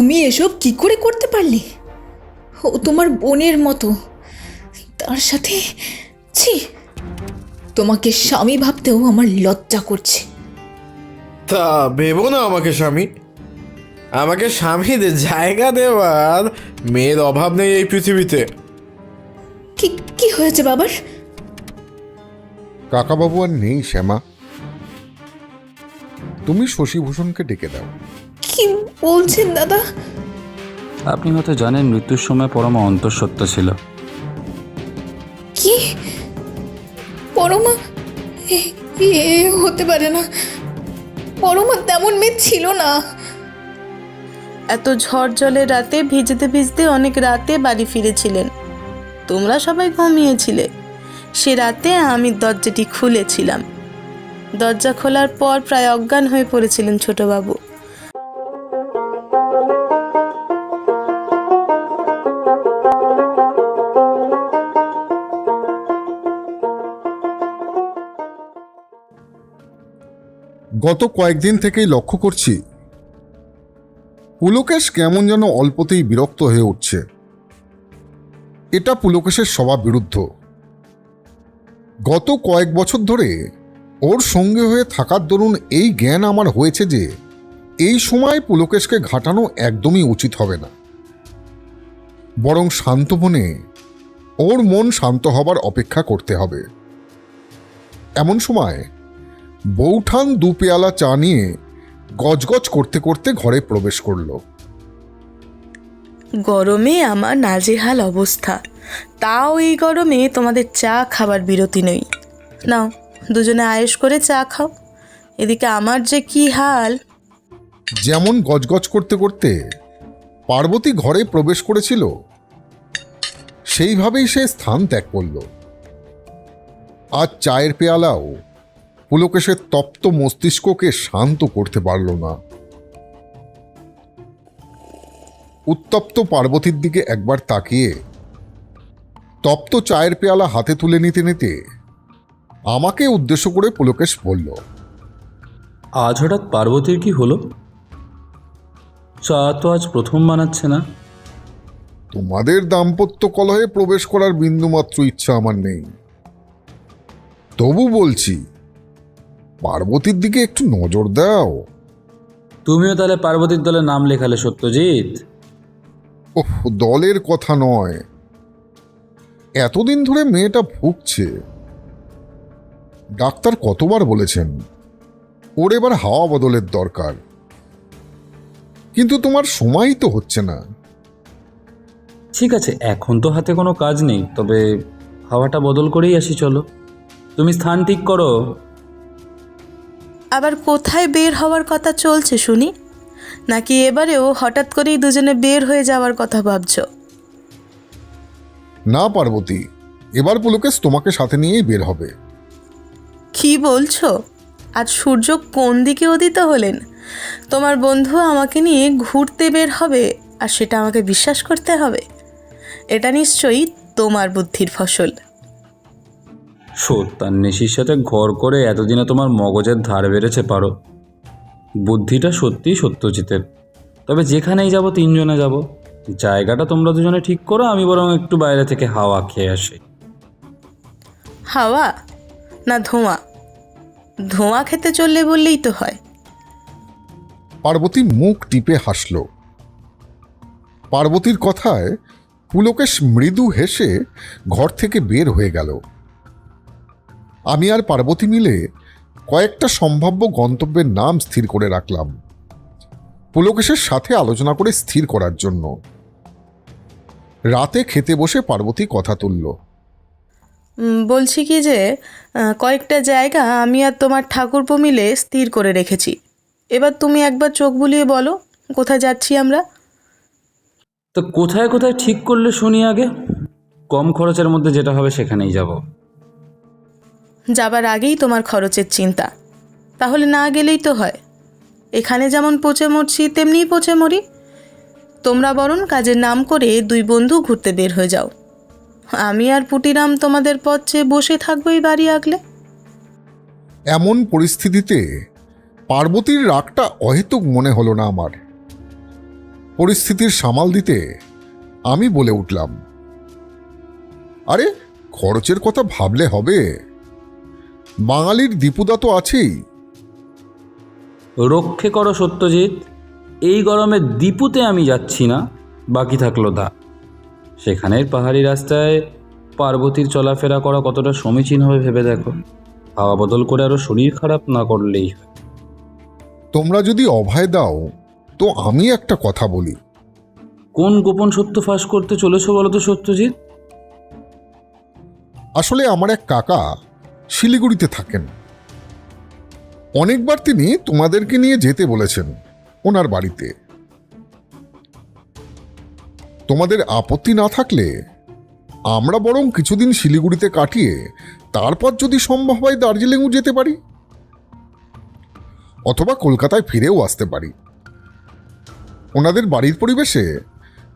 তুমি এসব কি করে করতে পারলে? ও তোমার বোনের মতো, তার সাথে ছি, তোমাকে স্বামী ভাবতেও আমার লজ্জা করছে। তা ভেবো না আমাকে স্বামী। আমাকে স্বামীদের জায়গা দেওয়ার মেয়ের অভাব নেই এই পৃথিবীতে। কি কি হয়েছে বাবার? কাকাবাবু আর নেই শ্যামা, তুমি শশীভূষণকে ডেকে দাও। কি বলছেন দাদা? আপনি হয়তো জানেন মৃত্যুর সময় পরমা অন্তঃসত্ত্বা ছিল। কি পরমা? এ হতে পারে না, পরমা তেমন মেয়ে ছিল না। এত ঝড় জলের রাতে ভিজতে ভিজতে অনেক রাতে বাড়ি ফিরেছিলেন। তোমরা সবাই ঘুমিয়েছিলে। সে রাতে আমি দরজাটি খুলেছিলাম। দরজা খোলার পর প্রায় অজ্ঞান হয়ে পড়েছিলেন ছোটবাবু। গত কয়েকদিন থেকেই লক্ষ্য করছি পুলকেশ কেমন যেন অল্পতেই বিরক্ত হয়ে উঠছে। এটা পুলকেশের স্বভাব বিরুদ্ধ। গত কয়েক বছর ধরে ওর সঙ্গে হয়ে থাকার দরুন এই জ্ঞান আমার হয়েছে যে এই সময় পুলকেশকে ঘাটানো একদমই উচিত হবে না, বরং শান্ত মনে ওর মন শান্ত হবার অপেক্ষা করতে হবে। এমন সময় বৌঠান দু পেয়ালা চা নিয়ে গজগজ করতে করতে ঘরে প্রবেশ করল। গরমে আমার নাজেহাল অবস্থা, তাও এই গরমে তোমাদের চা খাবার বিরতি নেই। নাও দুজনে আয়েশ করে চা খাও। এদিকে আমার যে কি হাল। যেমন গজগজ করতে করতে পার্বতী ঘরে প্রবেশ করেছিল, সেইভাবেই সে স্থান ত্যাগ করল। আজ চায়ের পেয়ালাও পুলকেশের তপ্ত মস্তিষ্ককে শান্ত করতে পারল না। উত্তপ্ত পার্বতীর দিকে একবার তাকিয়ে তপ্ত চায়ের পেয়ালা হাতে তুলে নিতে নিতে আমাকে উদ্দেশ্য করে পুলকেশ বলল, আজ হঠাৎ পার্বতীর কি হলো? চা তো আজ প্রথম বানাচ্ছে না। তোমাদের দাম্পত্য কলহে প্রবেশ করার বিন্দুমাত্র ইচ্ছা আমার নেই, তবু বলছি পার্বতীর দিকে একটু নজর দাও। তুমিও তাহলে পার্বতীর দলে নাম লেখালে সত্যজিৎ? ওহ, দলের কথা নয়, এতদিন ধরে মেয়েটা ভুগছে। ডাক্তার কতবার বলেছেন ওর এবার হাওয়া বদলের দরকার, কিন্তু তোমার সময়ই তো হচ্ছে না। ঠিক আছে, এখন তো হাতে কোনো কাজ নেই, তবে হাওয়াটা বদল করেই আসি চলো। তুমি স্থান ঠিক করো। আবার কোথায় বের হওয়ার কথা চলছে শুনি? নাকি এবারেও হঠাৎ করেই দুজনে বের হয়ে যাওয়ার কথা ভাবছো? না পার্বতী, এবার পুলকেশ তোমাকে সাথে নিয়েই বের হবে। কি বলছো? আজ সূর্য কোন দিকে উদিত হলেন? তোমার বন্ধু আমাকে নিয়ে ঘুরতে বের হবে, আর সেটা আমাকে বিশ্বাস করতে হবে? এটা নিশ্চয়ই তোমার বুদ্ধির ফসল। সত্যান্বেষীর সাথে ঘর করে এতদিনে তোমার মগজের ধার বেড়েছে পারো। বুদ্ধিটা সত্যিই সত্যজিতের। তবে যেখানেই যাব তিনজনে যাব। জায়গাটা তোমরা দুজনে ঠিক করো, আমি বরং একটু বাইরে থেকে হাওয়া খেয়ে আসি। হাওয়া না ধোঁয়া? ধোঁয়া খেতে চললে বললেই তো হয়। পার্বতী মুখ টিপে হাসল। পার্বতীর কথায় পুলকেশ মৃদু হেসে ঘর থেকে বের হয়ে গেল। আমি আর পার্বতী মিলে কয়েকটা সম্ভাব্য গন্তব্যের নাম স্থির করে রাখলাম, পুলকেশের সাথে আলোচনা করে স্থির করার জন্য। রাতে খেতে বসে পার্বতী কথা তুলল। বলছি কি যে কয়েকটা জায়গা আমি আর তোমার ঠাকুরপো মিলে স্থির করে রেখেছি। এবার তুমি একবার চোখ বুলিয়ে বলো কোথায় যাচ্ছি আমরা। তো কোথায় কোথায় ঠিক করলে শুনি আগে। কম খরচের মধ্যে যেটা হবে সেখানেই যাব। যাবার আগেই তোমার খরচের চিন্তা, তাহলে না গেলেই তো হয়। এখানে যেমন পচে মরছি তেমনিই পচে মরি। তোমরা বরং কাজের নাম করে দুই বন্ধু ঘুরতে বের হয়ে যাও। আমি আর পুটিরাম তোমাদের পথ চেয়ে বসে থাকবো এই বাড়ি আগলে। এমন পরিস্থিতিতে পার্বতীর রাগটা অহেতুক মনে হলো না আমার। পরিস্থিতির সামাল দিতে আমি বলে উঠলাম, আরে খরচের কথা ভাবলে হবে, বাঙালির দীপুদা তো আছেই। রক্ষে করো সত্যজিৎ, এই গরমে দীপুতে আমি যাচ্ছি না, বাকি থাকলো দা। সেখানের পাহাড়ি রাস্তায় পার্বতীর চলাফেরা করা কতটা সমীচীন হবে ভেবে দেখো। হাওয়া বদল করে আরও শরীর খারাপ না করলেই হয়। তোমরা যদি অভয় দাও তো আমি একটা কথা বলি। কোন গোপন সত্য ফাঁস করতে চলেছো বলো তো সত্যজিৎ? আসলে আমার এক কাকা শিলিগুড়িতে থাকেন। অনেকবার তিনি তোমাদেরকে নিয়ে যেতে বলেছেন ওনার বাড়িতে। তোমাদের আপত্তি না থাকলে আমরা বরং কিছুদিন শিলিগুড়িতে কাটিয়ে তারপর যদি সম্ভব হয় দার্জিলিংও যেতে পারি, অথবা কলকাতায় ফিরেও আসতে পারি। ওনাদের বাড়ির পরিবেশে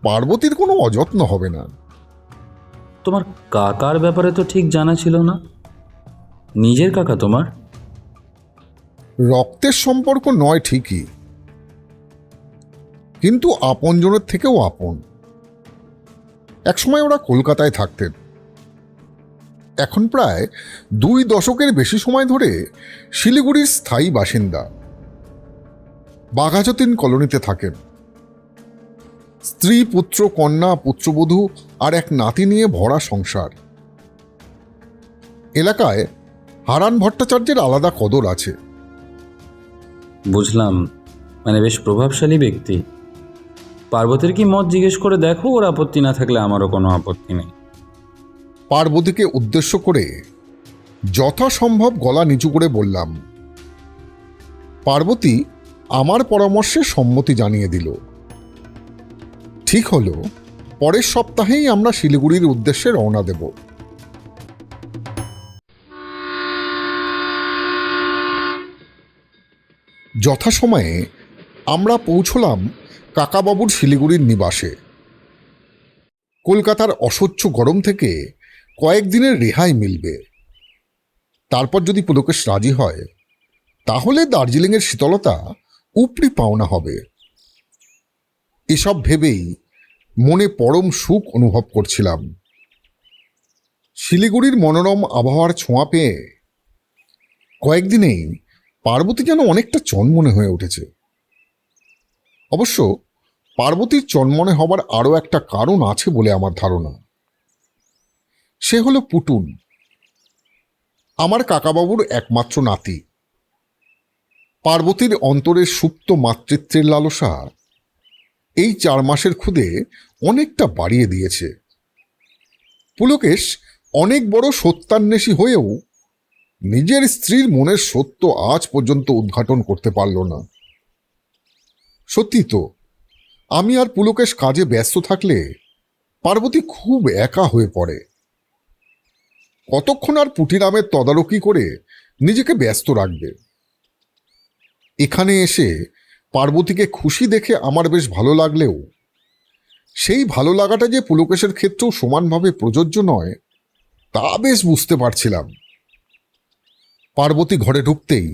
পার্বতীর কোনো অযত্ন হবে না। তোমার কাকার ব্যাপারে তো ঠিক জানা ছিল না। নিজের কাকা তোমার? রক্তের সম্পর্ক নয় ঠিকই, কিন্তু আপনজনের থেকেও আপন। একসময় ওরা কলকাতায় থাকতেন। এখন প্রায় 2 দশকের বেশি সময় ধরে শিলিগুড়ির স্থায়ী বাসিন্দা। বাঘাযতীন কলোনিতে থাকেন। স্ত্রী, পুত্র, কন্যা, পুত্রবধূ আর এক নাতি নিয়ে ভরা সংসার। এলাকায় হারান ভট্টাচার্যের আলাদা কদর আছে। বুঝলাম, মানে বেশ প্রভাবশালী ব্যক্তি। পার্বতীর কি মত জিজ্ঞেস করে দেখো, ওর আপত্তি না থাকলে আমারও কোনো আপত্তি নেই। পার্বতীকে উদ্দেশ্য করে যথাসম্ভব গলা নিচু করে বললাম। পার্বতী আমার পরামর্শে সম্মতি জানিয়ে দিল। ঠিক হলো, পরের সপ্তাহেই আমরা শিলিগুড়ির উদ্দেশ্যে রওনা দেব। যথাসময়ে আমরা পৌঁছলাম কাকাবাবুর শিলিগুড়ির নিবাসে। কলকাতার অসহ্য গরম থেকে কয়েকদিনের রেহাই মিলবে। তারপর যদি পুলকেশ রাজি হয় তাহলে দার্জিলিংয়ের শীতলতা উপরি পাওনা হবে। এসব ভেবেই মনে পরম সুখ অনুভব করছিলাম। শিলিগুড়ির মনোরম আবহাওয়ার ছোঁয়া পেয়ে কয়েকদিনেই পার্বতী যেন অনেকটা চনমনে হয়ে উঠেছে। অবশ্য পার্বতীর চনমনে হবার আরও একটা কারণ আছে বলে আমার ধারণা। সে হলো পুটুন, আমার কাকাবাবুর একমাত্র নাতি। পার্বতীর অন্তরের সুপ্ত মাতৃত্বের লালসা এই 4 মাসের খুদে অনেকটা বাড়িয়ে দিয়েছে। পুলকেশ অনেক বড় সত্যান্বেষী হয়েও নিজের স্ত্রীর মনের সত্য আজ পর্যন্ত উদ্ঘাটন করতে পারল না। সত্যি তো, আমি আর পুলকেশ কাজে ব্যস্ত থাকলে পার্বতী খুব একা হয়ে পড়ে। কতক্ষণ আর পুটিরামের তদারকি করে নিজেকে ব্যস্ত রাখবে। এখানে এসে পার্বতীকে খুশি দেখে আমার বেশ ভালো লাগলেও সেই ভালো লাগাটা যে পুলকেশের ক্ষেত্রেও সমানভাবে প্রযোজ্য নয় তা বেশ বুঝতে পারছিলাম। পার্বতী ঘরে ঢুকতেই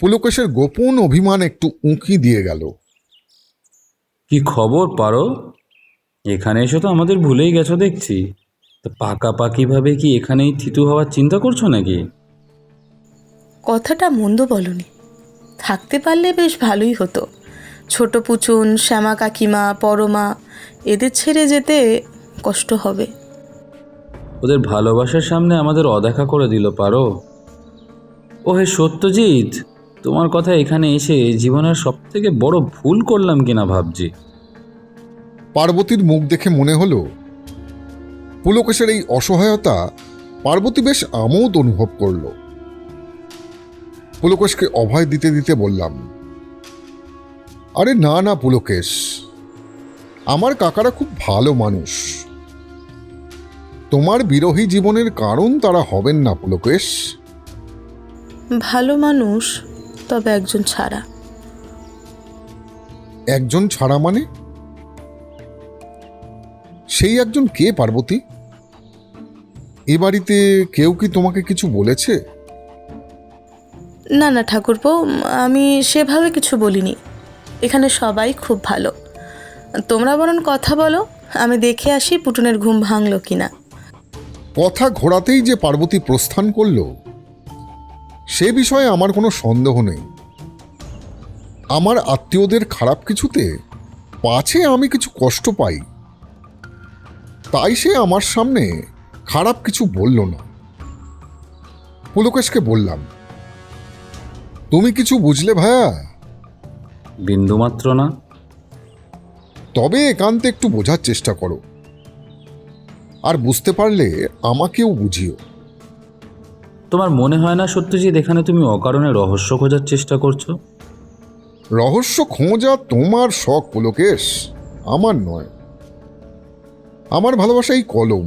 পুলকেশের গোপন অভিমান একটু উঁকি দিয়ে গেল। কি খবর পারো? এখানে এসে তো আমাদের ভুলেই গেছো দেখছি। তো পাকাপাকিভাবে কি এখানেই থিতু হওয়ার চিন্তা করছো নাকি? কথাটা মন্দ বলনি, থাকতে পারলে বেশ ভালোই হতো। ছোট পুচুন, শ্যামা কাকিমা, পরমা, এদের ছেড়ে যেতে কষ্ট হবে। ওদের ভালোবাসার সামনে আমাদের অদেখা করে দিল পারো। ও হে সত্যজিৎ, তোমার কথা এখানে এসে জীবনের সবথেকে বড় ভুল করলাম কিনা ভাবছি। পার্বতীর মুখ দেখে মনে হলো পুলকেশের এই অসহায়তা পার্বতী বেশ আমোদ অনুভব করল। পুলকেশকে অভয় দিতে দিতে বললাম, আরে না না পুলকেশ, আমার কাকারা খুব ভালো মানুষ। তোমার বিরহী জীবনের কারণ তারা হবেন না পুলকেশ। ভালো মানুষ, তবে একজন ছাড়া। একজন ছাড়া মানে? সেই একজন কে পার্বতী? এ বাড়িতে কেউ কি তোমাকে কিছু বলেছে? না না ঠাকুরপো, আমি সেভাবে কিছু বলিনি। এখানে সবাই খুব ভালো। তোমরা বরং কথা বলো, আমি দেখে আসি পুটুনের ঘুম ভাঙলো কিনা। কথা ঘোরাতেই যে পার্বতী প্রস্থান করল সে বিষয়ে আমার কোনো সন্দেহ নেই। আমার আত্মীয়দের খারাপ কিছুতে পাছে আমি কিছু কষ্ট পাই, তাই সে আমার সামনে খারাপ কিছু বলল না। পুলকেশকে বললাম, তুমি কিছু বুঝলে ভাইয়া? বিন্দুমাত্র না। তবে একান্তে একটু বোঝার চেষ্টা করো, আর বুঝতে পারলে আমাকেও বুঝিও। তোমার মনে হয় না সত্যজিৎ এখানে তুমি অকারণে রহস্য খোঁজার চেষ্টা করছো? রহস্য খোঁজা তোমার শখ পুলকেশ, আমার নয়। আমার ভালোবাসা এই কলম,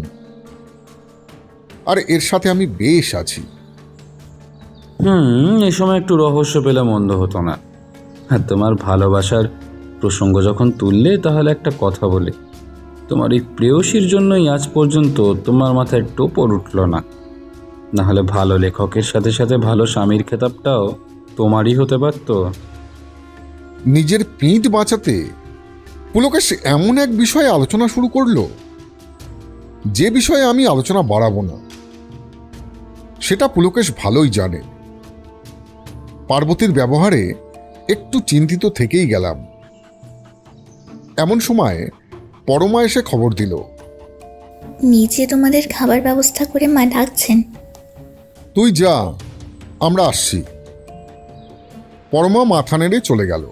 আর এর সাথে আমি বেশ আছি। এই সময় একটু রহস্য পেলে মন্দ হতো না। আর তোমার ভালোবাসার প্রসঙ্গ যখন তুললে, তাহলে একটা কথা বলি। তোমার এই প্রেয়সীর জন্যই আজ পর্যন্ত তোমার মাথায় টোপর উঠল না। নাহলে ভালো লেখকের সাথে সাথে ভালো স্বামীর খেতাবটাও তোমারই হতে পারত। নিজের পিঠ বাঁচাতে পুলকেশ এমন এক বিষয়ে আলোচনা শুরু করলো যে বিষয়ে আমি আলোচনা বাড়াবো না। সেটা পুলকেশ ভালোই জানে। পার্বতীর ব্যবহারে একটু চিন্তিত থেকেই গেলাম। এমন সময় পরমা এসে খবর দিল, নিচে তোমাদের খাবার ব্যবস্থা করে মা ডাকছেন। তুই যা, আমরা আসছি। পরমা মাথা নেড়ে চলে গেল।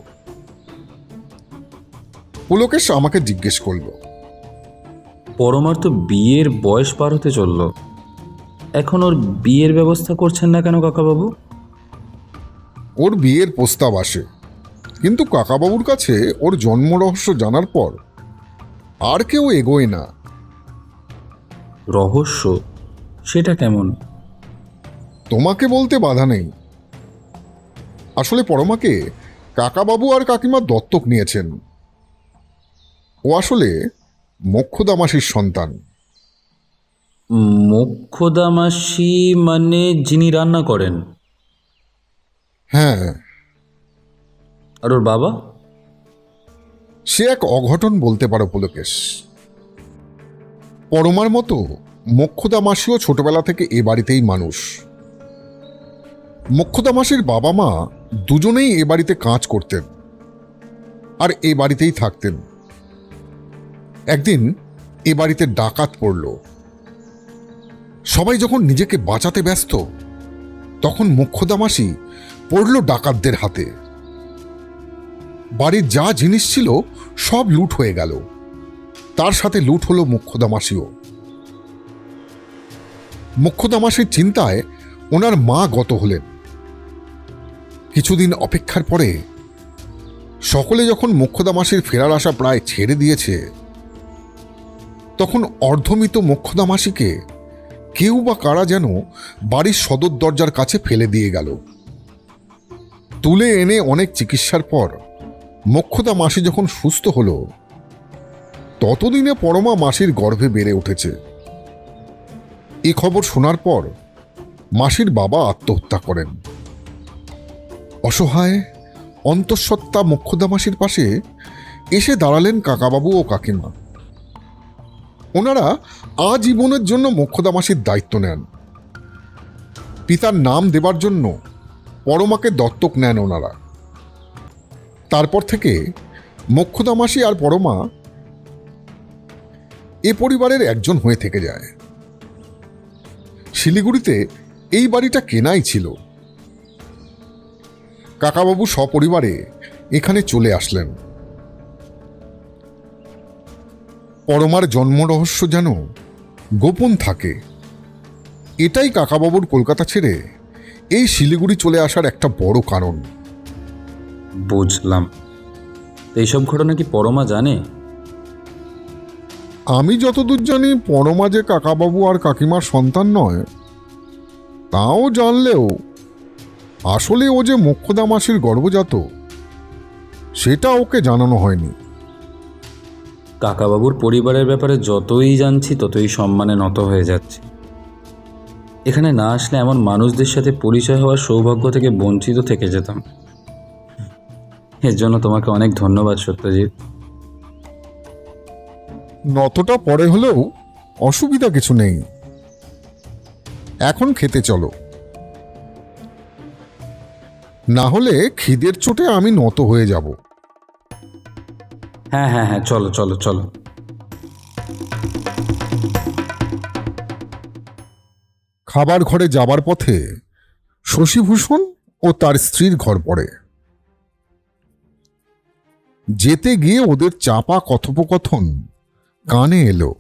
পুলকেশ আমাকে জিজ্ঞেস করলো, পরমার তো বিয়ের বয়স পার হতে চলল, এখন ওর বিয়ের ব্যবস্থা করছেন না কেন কাকাবাবু? ওর বিয়ের প্রস্তাব আসে, কিন্তু কাকাবাবুর কাছে ওর জন্ম রহস্য জানার পর আর কেউ এগোয় না। রহস্য? সেটা কেমন? তোমাকে বলতে বাধা নেই। আসলে পরমাকে কাকাবাবু আর কাকিমা দত্তক নিয়েছেন। ও আসলে মোক্ষদামাসির সন্তান। মোক্ষদামাসি মানে যিনি রান্না করেন? হ্যাঁ, আর ওর বাবা? সে এক অঘটন বলতে পারো পুলকেশ। পরমার মতো মোক্ষদামাসিও ছোটবেলা থেকে এ বাড়িতেই মানুষ। মোক্ষদামাসির বাবা মা দুজনেই এ বাড়িতে কাজ করতেন আর এ বাড়িতেই থাকতেন। একদিন এ বাড়িতে ডাকাত পড়ল। সবাই যখন নিজেকে বাঁচাতে ব্যস্ত, তখন মোক্ষদামাসি পড়ল ডাকাতদের হাতে। বাড়ির যা জিনিস ছিল সব লুট হয়ে গেল। তার সাথে লুট হলো মোক্ষদামাসিও। মোক্ষদামাসির চিন্তায় ওনার মা গত হলেন। কিছুদিন অপেক্ষার পরে সকলে যখন মোক্ষদামাসির ফেরার আশা প্রায় ছেড়ে দিয়েছে, তখন অর্ধমৃত মোক্ষদামাসিকে কেউ বা কারা যেন বাড়ির সদর দরজার কাছে ফেলে দিয়ে গেল। তুলে এনে অনেক চিকিৎসার পর মোক্ষদামাসি যখন সুস্থ হলো, ততদিনে পরমা মাসির গর্ভে বেড়ে উঠেছে। এই খবর শোনার পর মাসির বাবা আত্মহত্যা করেন। অসহায় অন্তঃসত্ত্বা মোক্ষদামাসির পাশে এসে দাঁড়ালেন কাকাবাবু ও কাকিমা। ওনারা আজীবনের জন্য মোক্ষদামাসির দায়িত্ব নেন। পিতার নাম দেবার জন্য পরমাকে দত্তক নেন ওনারা। তারপর থেকে মোক্ষদামাসি আর পরমা এ পরিবারের একজন হয়ে থেকে যায়। শিলিগুড়িতে এই বাড়িটা কেনাই ছিল। কাকাবাবু সপরিবারে এখানে চলে আসলেন। পরমার জন্ম রহস্য যেন গোপন থাকে, এটাই কাকাবাবুর কলকাতা ছেড়ে এই শিলিগুড়ি চলে আসার একটা বড় কারণ। বুঝলাম। এইসব ঘটনা কি পরমা জানে? আমি যতদূর জানি পরমা যে কাকাবাবু আর কাকিমার সন্তান নয়, তাও জানলেও আসলে ও যে মোক্ষদামাসির গর্ভজাত, সেটা ওকে জানানো হয়নি। কাকাবাবুর পরিবারের ব্যাপারে যতই জানছি ততই সম্মানে নত হয়ে যাচ্ছে। এখানে না আসলে এমন মানুষদের সাথে পরিচয় হওয়ার সৌভাগ্য থেকে বঞ্চিত থেকে যেতাম। এর জন্য তোমাকে অনেক ধন্যবাদ সত্যজিৎ। নতটা পরে হলেও অসুবিধা কিছু নেই। এখন খেতে চলো, না হলে খিদের চোটে আমি নত হয়ে যাব। হ্যাঁ হ্যাঁ হ্যাঁ, চলো চলো চলো। খাবার ঘরে যাবার পথে শশীভূষণ ও তার স্ত্রীর ঘর পড়ে। যেতে গিয়ে ওদের চাপা কথোপকথন কানে এলো।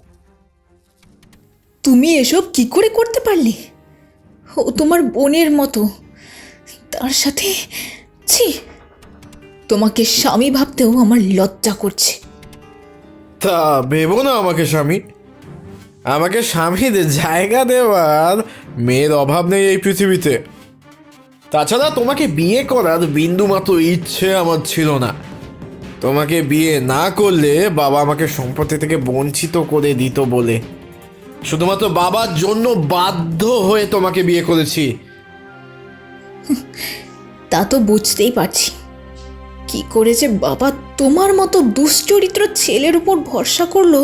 তুমি এসব কি করে করতে পারলে? ও তোমার বোনের মতো, তার সাথে ছি, তোমাকে স্বামী ভাবতেও আমার লজ্জা করছে। তা ভেবো না আমাকে স্বামী। আমাকে স্বামীর জায়গা দেওয়ার মেয়ের অভাব নেই এই পৃথিবীতে। তাছাড়া তোমাকে বিয়ে করার বিন্দুমাত্র ইচ্ছে আমার ছিল না। তোমাকে বিয়ে না করলে বাবা আমাকে সম্পত্তি থেকে বঞ্চিত করে দিত বলে শুধুমাত্র বাবার জন্য বাধ্য হয়ে তোমাকে বিয়ে করেছি। তা তো বুঝতেই পারছি, কি করে যে বাবা তোমার মতো দুশ্চরিত্র ছেলের উপর ভরসা করলো।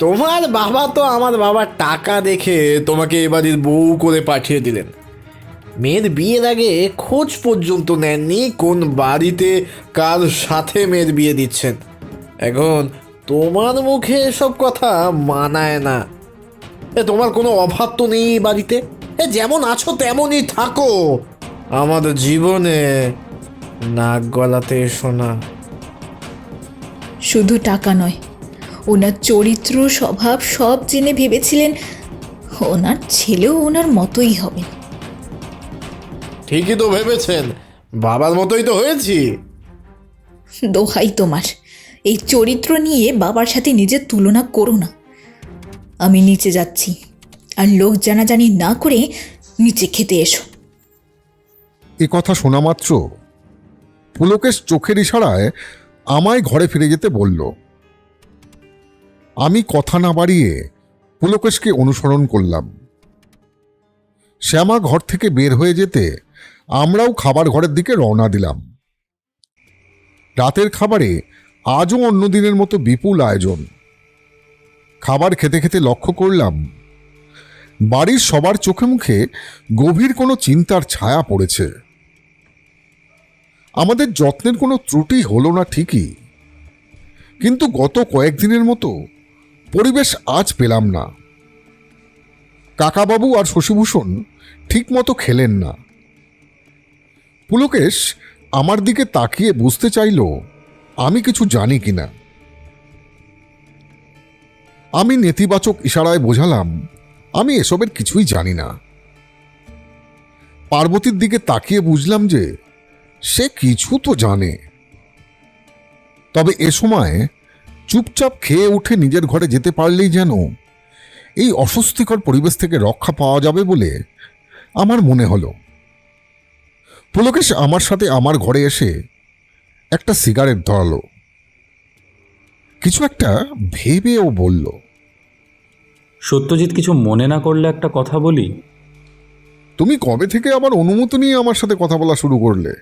তোমার বাবা তো আমার বাবার টাকা দেখে তোমাকে এবারের বউ করে পাঠিয়ে দিলেন। মেয়ের বিয়ের আগে খোঁজ পর্যন্ত নেননি কোন বাড়িতে কার সাথে মেয়ের বিয়ে দিচ্ছেন। এখন তোমার মুখে এসব কথা মানায় না। তোমার কোনো অভাব তো নেই এই বাড়িতে। যেমন আছো তেমনই থাকো। আমাদের জীবনে নাক গলাতে এসো না। শুধু টাকা নয়, ওনার চরিত্র স্বভাব সব জেনে ভেবেছিলেন ওনার ছেলেও ওনার মতোই হবে। ঠিকই তো ভেবেছেন, বাবার মতোই তো হয়েছি। দোহাই তোমার, এই চরিত্র নিয়ে বাবার সাথে নিজের তুলনা করো না। আমি নিচে যাচ্ছি, আর লোক জানাজানি না করে নিচে খেতে এসো। এ কথা শোনা মাত্র পুলকেশ চোখের ইশারায় আমায় ঘরে ফিরে যেতে বলল। আমি কথা না বাড়িয়ে পুলকেশকে অনুসরণ করলাম। শ্যামা ঘর থেকে বের হয়ে যেতে আমরাও খাবার ঘরের দিকে রওনা দিলাম। রাতের খাবারে আজও অন্য দিনের মতো বিপুল আয়োজন। খাবার খেতে খেতে লক্ষ্য করলাম বাড়ির সবার চোখে মুখে গভীর কোনো চিন্তার ছায়া পড়েছে। আমাদের যত্নের কোনো ত্রুটি হলো না ঠিকই, কিন্তু গত কয়েকদিনের মতো পরিবেশ আজ পেলাম না। কাকাবাবু আর শশীভূষণ ঠিক মতো খেলেন না। পুলকেশ আমার দিকে তাকিয়ে বুঝতে চাইল আমি কিছু জানি কিনা। আমি নেতিবাচক ইশারায় বোঝালাম আমি এসবের কিছুই জানি না। পার্বতীর দিকে তাকিয়ে বুঝলাম যে সে কিছু তো জানে। তবে এ সময় চুপচাপ খেয়ে উঠে নিজের ঘরে যেতে পারলেই যেন এই অস্বস্তিকর পরিবেশ থেকে রক্ষা পাওয়া যাবে বলে আমার মনে হলো। পুলকেশ আমার সাথে আমার ঘরে এসে একটা সিগারেট ধরালো। কিছু একটা ভেবে ও বলল, সত্যজিৎ, কিছু মনে না করলে একটা কথা বলি। তুমি কবে থেকে আবার অনুমতি নিয়ে আমার সাথে কথা বলা শুরু করলে?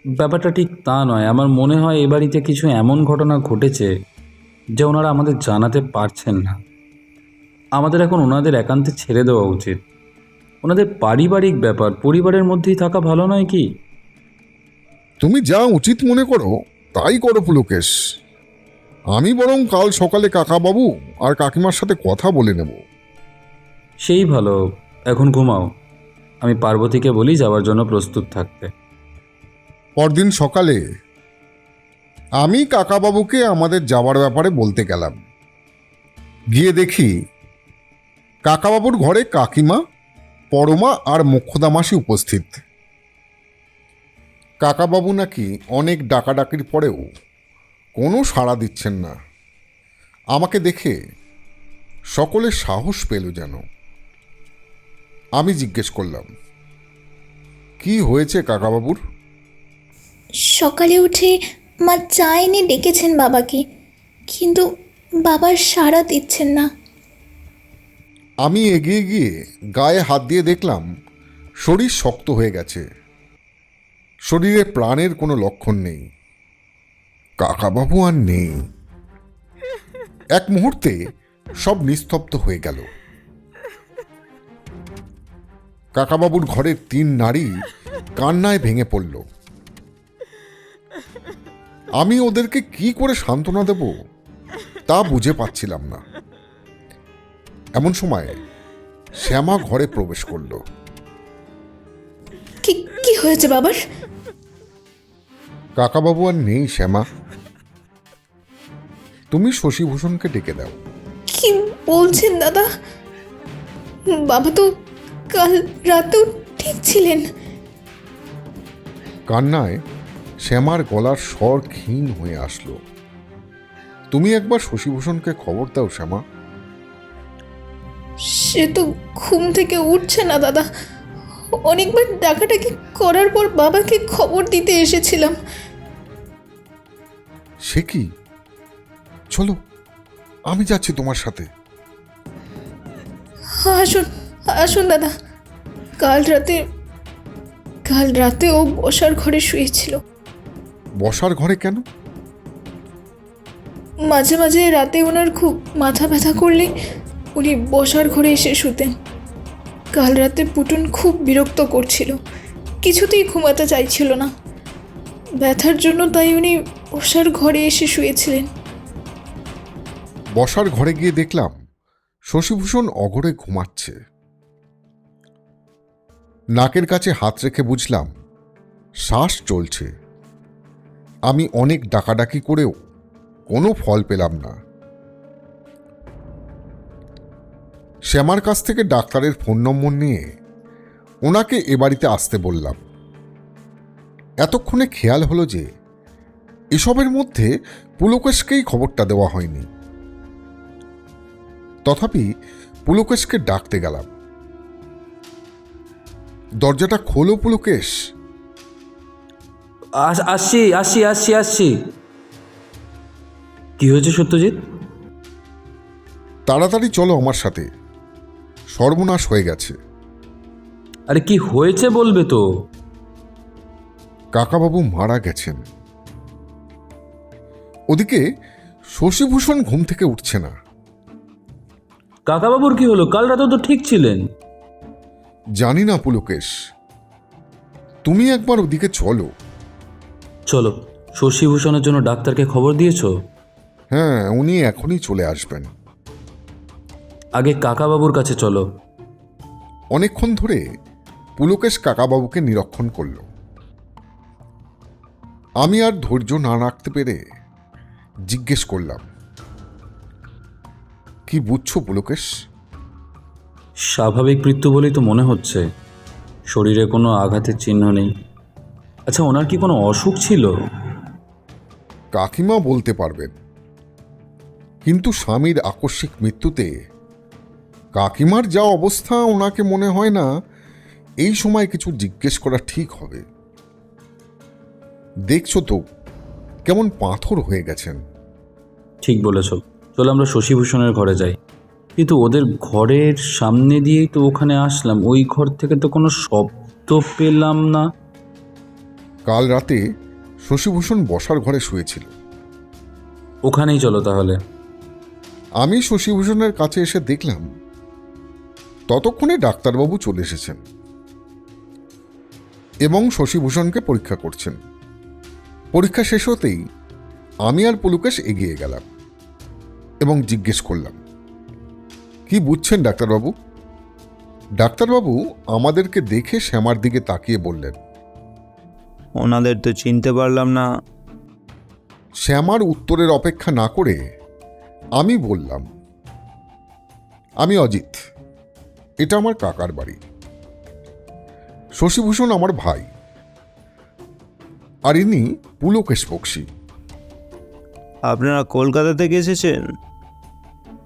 ব্যাপারটা ঠিক তা নয়, আমার মনে হয় এ বাড়িতে কিছু এমন ঘটনা ঘটেছে যে ওনারা আমাদের জানাতে পারছেন না। আমাদের এখন ওনাদের একান্তে ছেড়ে দেওয়া উচিত। ওনাদের পারিবারিক ব্যাপার, পরিবারের মধ্যেই থাকা ভালো নয় কি? তুমি যা উচিত মনে করো তাই করো পুলকেশ। আমি বরং কাল সকালে কাকাবাবু আর কাকিমার সাথে কথা বলে নেব। সেই ভালো, এখন ঘুমাও। আমি পার্বতীকে বলি যাওয়ার জন্য প্রস্তুত থাকতে। পরদিন সকালে আমি কাকাবাবুকে আমাদের যাওয়ার ব্যাপারে বলতে গেলাম। গিয়ে দেখি কাকাবাবুর ঘরে কাকিমা, পরমা আর মোক্ষদা মাসি উপস্থিত। কাকাবাবু নাকি অনেক ডাকাডাকির পরেও কোনো সাড়া দিচ্ছেন না। আমাকে দেখে সকলে সাহস পেল যেন। আমি জিজ্ঞেস করলাম, কি হয়েছে কাকাবাবুর? সকালে উঠে মা চা এনে ডেকেছেন বাবাকে, কিন্তু বাবার সাড়া দিচ্ছেন না। আমি এগিয়ে গিয়ে গায়ে হাত দিয়ে দেখলাম শরীর শক্ত হয়ে গেছে, শরীরে প্রাণের কোনো লক্ষণ নেই। কাকাবাবু আর নেই। এক মুহূর্তে সব নিস্তব্ধ হয়ে গেল। কাকাবাবুর ঘরের 3 নারী কান্নায় ভেঙে পড়ল। আমি ওদেরকে কি করে সান্ত্বনা দেব তা বুঝে পাচ্ছিলাম না। এমন সময় শ্যামা ঘরে প্রবেশ করল। কি কি হয়েছে বাবার? কাকাবাবু আর নেই শ্যামা, তুমি শশীভূষণকে ডেকে দাও। কি বলছেন দাদা? বাবা তো কাল রাতেও ঠিক ছিলেন। কান্নায় শ্যামার গলার স্বর ক্ষীণ হয়ে আসলো। তুমি একবার শশীভূষণকে খবর দাও শ্যামা। সে তো ঘুম থেকে উঠছে না দাদা। অনেকবার ডাকাডাকি করার পর বাবাকে খবর দিতে এসেছিলাম। সে কি? চলো, আমি যাচ্ছি তোমার সাথে। আসুন আসুন দাদা। কাল রাতে ও বসার ঘরে শুয়েছিল। বসার ঘরে কেন? মাঝে মাঝে রাতে ওনার খুব মাথা ব্যথা করলে উনি বসার ঘরে এসে শুতেন। কাল রাতে পুটুন খুব বিরক্ত করছিল, কিছুতেই ঘুমাতে চাইছিল না। ব্যথার জন্য তাই উনি বসার ঘরে এসে শুয়েছিলেন। বসার ঘরে গিয়ে দেখলাম শশীভূষণ অঘরে ঘুমাচ্ছে। নাকের কাছে হাত রেখে বুঝলাম শ্বাস চলছে। আমি অনেক ডাকাডাকি করেও কোনো ফল পেলাম না। শ্যামার কাছ থেকে ডাক্তারের ফোন নম্বর নিয়ে ওনাকে এ বাড়িতে আসতে বললাম। এতক্ষণে খেয়াল হলো যে এসবের মধ্যে পুলকেশকেই খবরটা দেওয়া হয়নি। তথাপি পুলকেশকে ডাকতে গেলাম। দরজাটা খোলো পুলকেশ। আসছি আসছি আসছি আসছি। কি হয়েছে সত্যজিৎ? তাড়াতাড়ি চলো আমার সাথে, সর্বনাশ হয়ে গেছে। আরে কি হয়েছে বলবে তো। কাকাবাবু মারা গেছেন। ওদিকে শশীভূষণ ঘুম থেকে উঠছে না। কাকাবাবুর কি হলো? কাল রাতে তো ঠিক ছিলেন। জানি না পুলকেশ, তুমি একবার ওদিকে চলো। চলো, শশীভূষণের জন্য ডাক্তারকে খবর দিয়েছো? হ্যাঁ, উনি এখনই চলে আসবেন। আগে কাকাবাবুর কাছে চলো। অনেকক্ষণ ধরে পুলকেশ কাকাবাবুকে নিরীক্ষণ করল। আমি আর ধৈর্য না রাখতে পেরে জিজ্ঞেস করলাম, কি বুঝছো পুলকেশ? স্বাভাবিক মৃত্যু বলেই তো মনে হচ্ছে। শরীরে কোনো আঘাতের চিহ্ন নেই। আচ্ছা, ওনার কি কোনো অসুখ ছিল? কাকিমা বলতে পারবেন, কিন্তু স্বামীর আকস্মিক মৃত্যুতে কাকিমার যা অবস্থা, ওনাকে মনে হয় না এই সময় কিছু জিজ্ঞেস করা ঠিক হবে। দেখছো তো কেমন পাথর হয়ে গেছেন। ঠিক বলেছ। চলো আমরা শশীভূষণের ঘরে যাই। কিন্তু ওদের ঘরের সামনে দিয়েই তো ওখানে আসলাম, ওই ঘর থেকে তো কোনো শব্দ পেলাম না। কাল রাতে শশীভূষণ বসার ঘরে শুয়েছিল। ওখানেই চলো তাহলে। আমি শশীভূষণের কাছে এসে দেখলাম ততক্ষণে ডাক্তারবাবু চলে এসেছেন এবং শশীভূষণকে পরীক্ষা করছেন। পরীক্ষা শেষ হতেই আমি আর পুলকেশ এগিয়ে গেলাম এবং জিজ্ঞেস করলাম, কি বুঝছেন ডাক্তারবাবু? ডাক্তারবাবু আমাদেরকে দেখে শ্যামার দিকে তাকিয়ে বললেন, ওনাদের তো চিনতে পারলাম না। শ্যামার উত্তরের অপেক্ষা না করে আমি বললাম, আমি অজিত, এটা আমার কাকার বাড়ি। শশীভূষণ আমার ভাই, আর ইনি পুলকেশ বক্সী। আপনারা কলকাতা থেকে এসেছেন?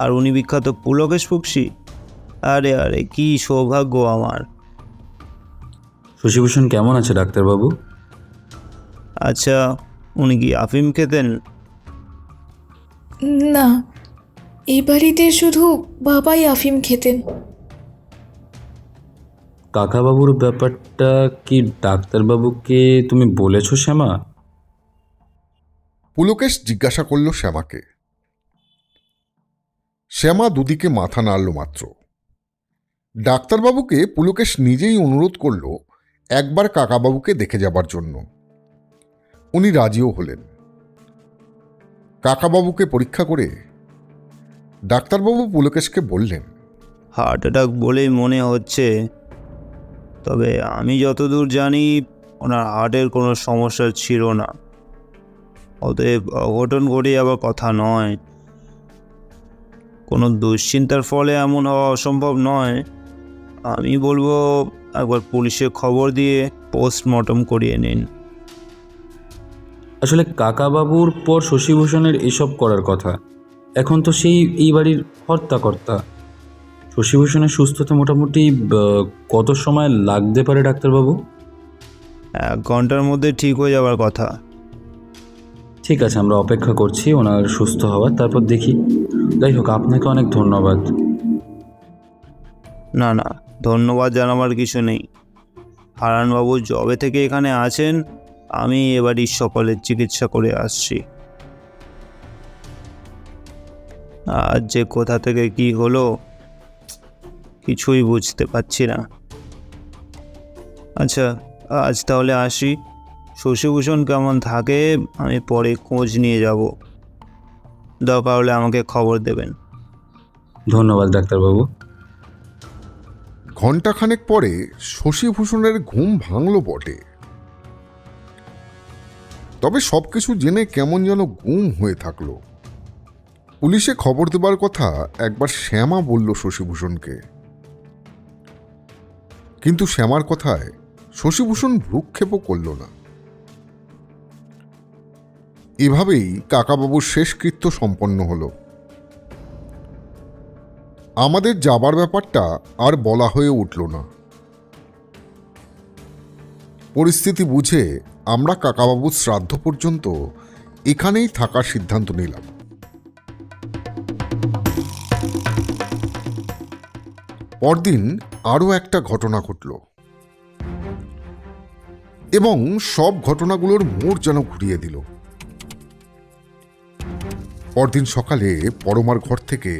আর উনি বিখ্যাত পুলকেশ বক্সী? আরে আরে, কি সৌভাগ্য আমার। শশীভূষণ কেমন আছে ডাক্তারবাবু? আচ্ছা, উনি কি আফিম খেতেন? না, এই বাড়িতে শুধু বাবাই আফিম খেতেন। কাকাবাবুর ব্যাপারটা কি ডাক্তারবাবুকে তুমি বলেছো শ্যামা? পুলকেশ জিজ্ঞাসা করল শ্যামাকে। শ্যামা দুদিকে মাথা নাড়ল মাত্র। ডাক্তারবাবুকে পুলকেশ নিজেই অনুরোধ করল একবার কাকাবাবুকে দেখে যাবার জন্য। উনি রাজিও হলেন। কাকাবাবুকে পরীক্ষা করে ডাক্তারবাবু পুলকেশকে বললেন, হার্ট অ্যাটাক বলেই মনে হচ্ছে, তবে আমি যতদূর জানি ওনার হার্টের কোনো সমস্যা ছিল না। অতএব অঘটন ঘটে যাওয়ার কথা নয়। কোনো দুশ্চিন্তার ফলে এমন হওয়া অসম্ভব নয়। আমি বলবো একবার পুলিশে খবর দিয়ে পোস্টমর্টম করিয়ে নিন। আসলে কাকাবাবুর পর শশীভূষণের এসব করার কথা। এখন তো সেই এই বাড়ির হর্তাকর্তা। শশীভূষণের সুস্থতা মোটামুটি কত সময় লাগতে পারে ডাক্তারবাবু? 1 ঘন্টার মধ্যে ঠিক হয়ে যাওয়ার কথা। ঠিক আছে, আমরা অপেক্ষা করছি ওনার সুস্থ হওয়ার, তারপর দেখি। যাই হোক, আপনাকে অনেক ধন্যবাদ। না না, ধন্যবাদ জানাবার কিছু নেই। হারানবাবু যবে থেকে এখানে আছেন আমি এবারই সকলের চিকিৎসা করে আসছি। আর যে কোথা থেকে কি হলো কিছুই বুঝতে পারছি না। আচ্ছা, আজ তাহলে আসি। শশীভূষণ কেমন থাকে আমি পরে খোঁজ নিয়ে যাব। দরকার হলে আমাকে খবর দেবেন। ধন্যবাদ ডাক্তারবাবু। ঘণ্টাখানেক পরে শশীভূষণের ঘুম ভাঙল বটে, তবে সবকিছু জেনে কেমন যেন গুম হয়ে থাকলো। পুলিশে খবর দেবার কথা একবার শ্যামা বলল শশীভূষণকে, কিন্তু শ্যামার কথায় শশীভূষণ ভ্রুক্ষেপও করল না। এভাবেই কাকাবাবুর শেষকৃত্য সম্পন্ন হলো। আমাদের যাবার ব্যাপারটা আর বলা হয়ে উঠল না। পরিস্থিতি বুঝে আমরা কাকাবাবুর শ্রাদ্ধ পর্যন্ত এখানেই থাকার সিদ্ধান্ত নিলাম। পরদিন আরও একটা ঘটনা ঘটল এবং সব ঘটনাগুলোর মোড় যেন ঘুরিয়ে দিল। পরদিন সকালে পরমার ঘর থেকে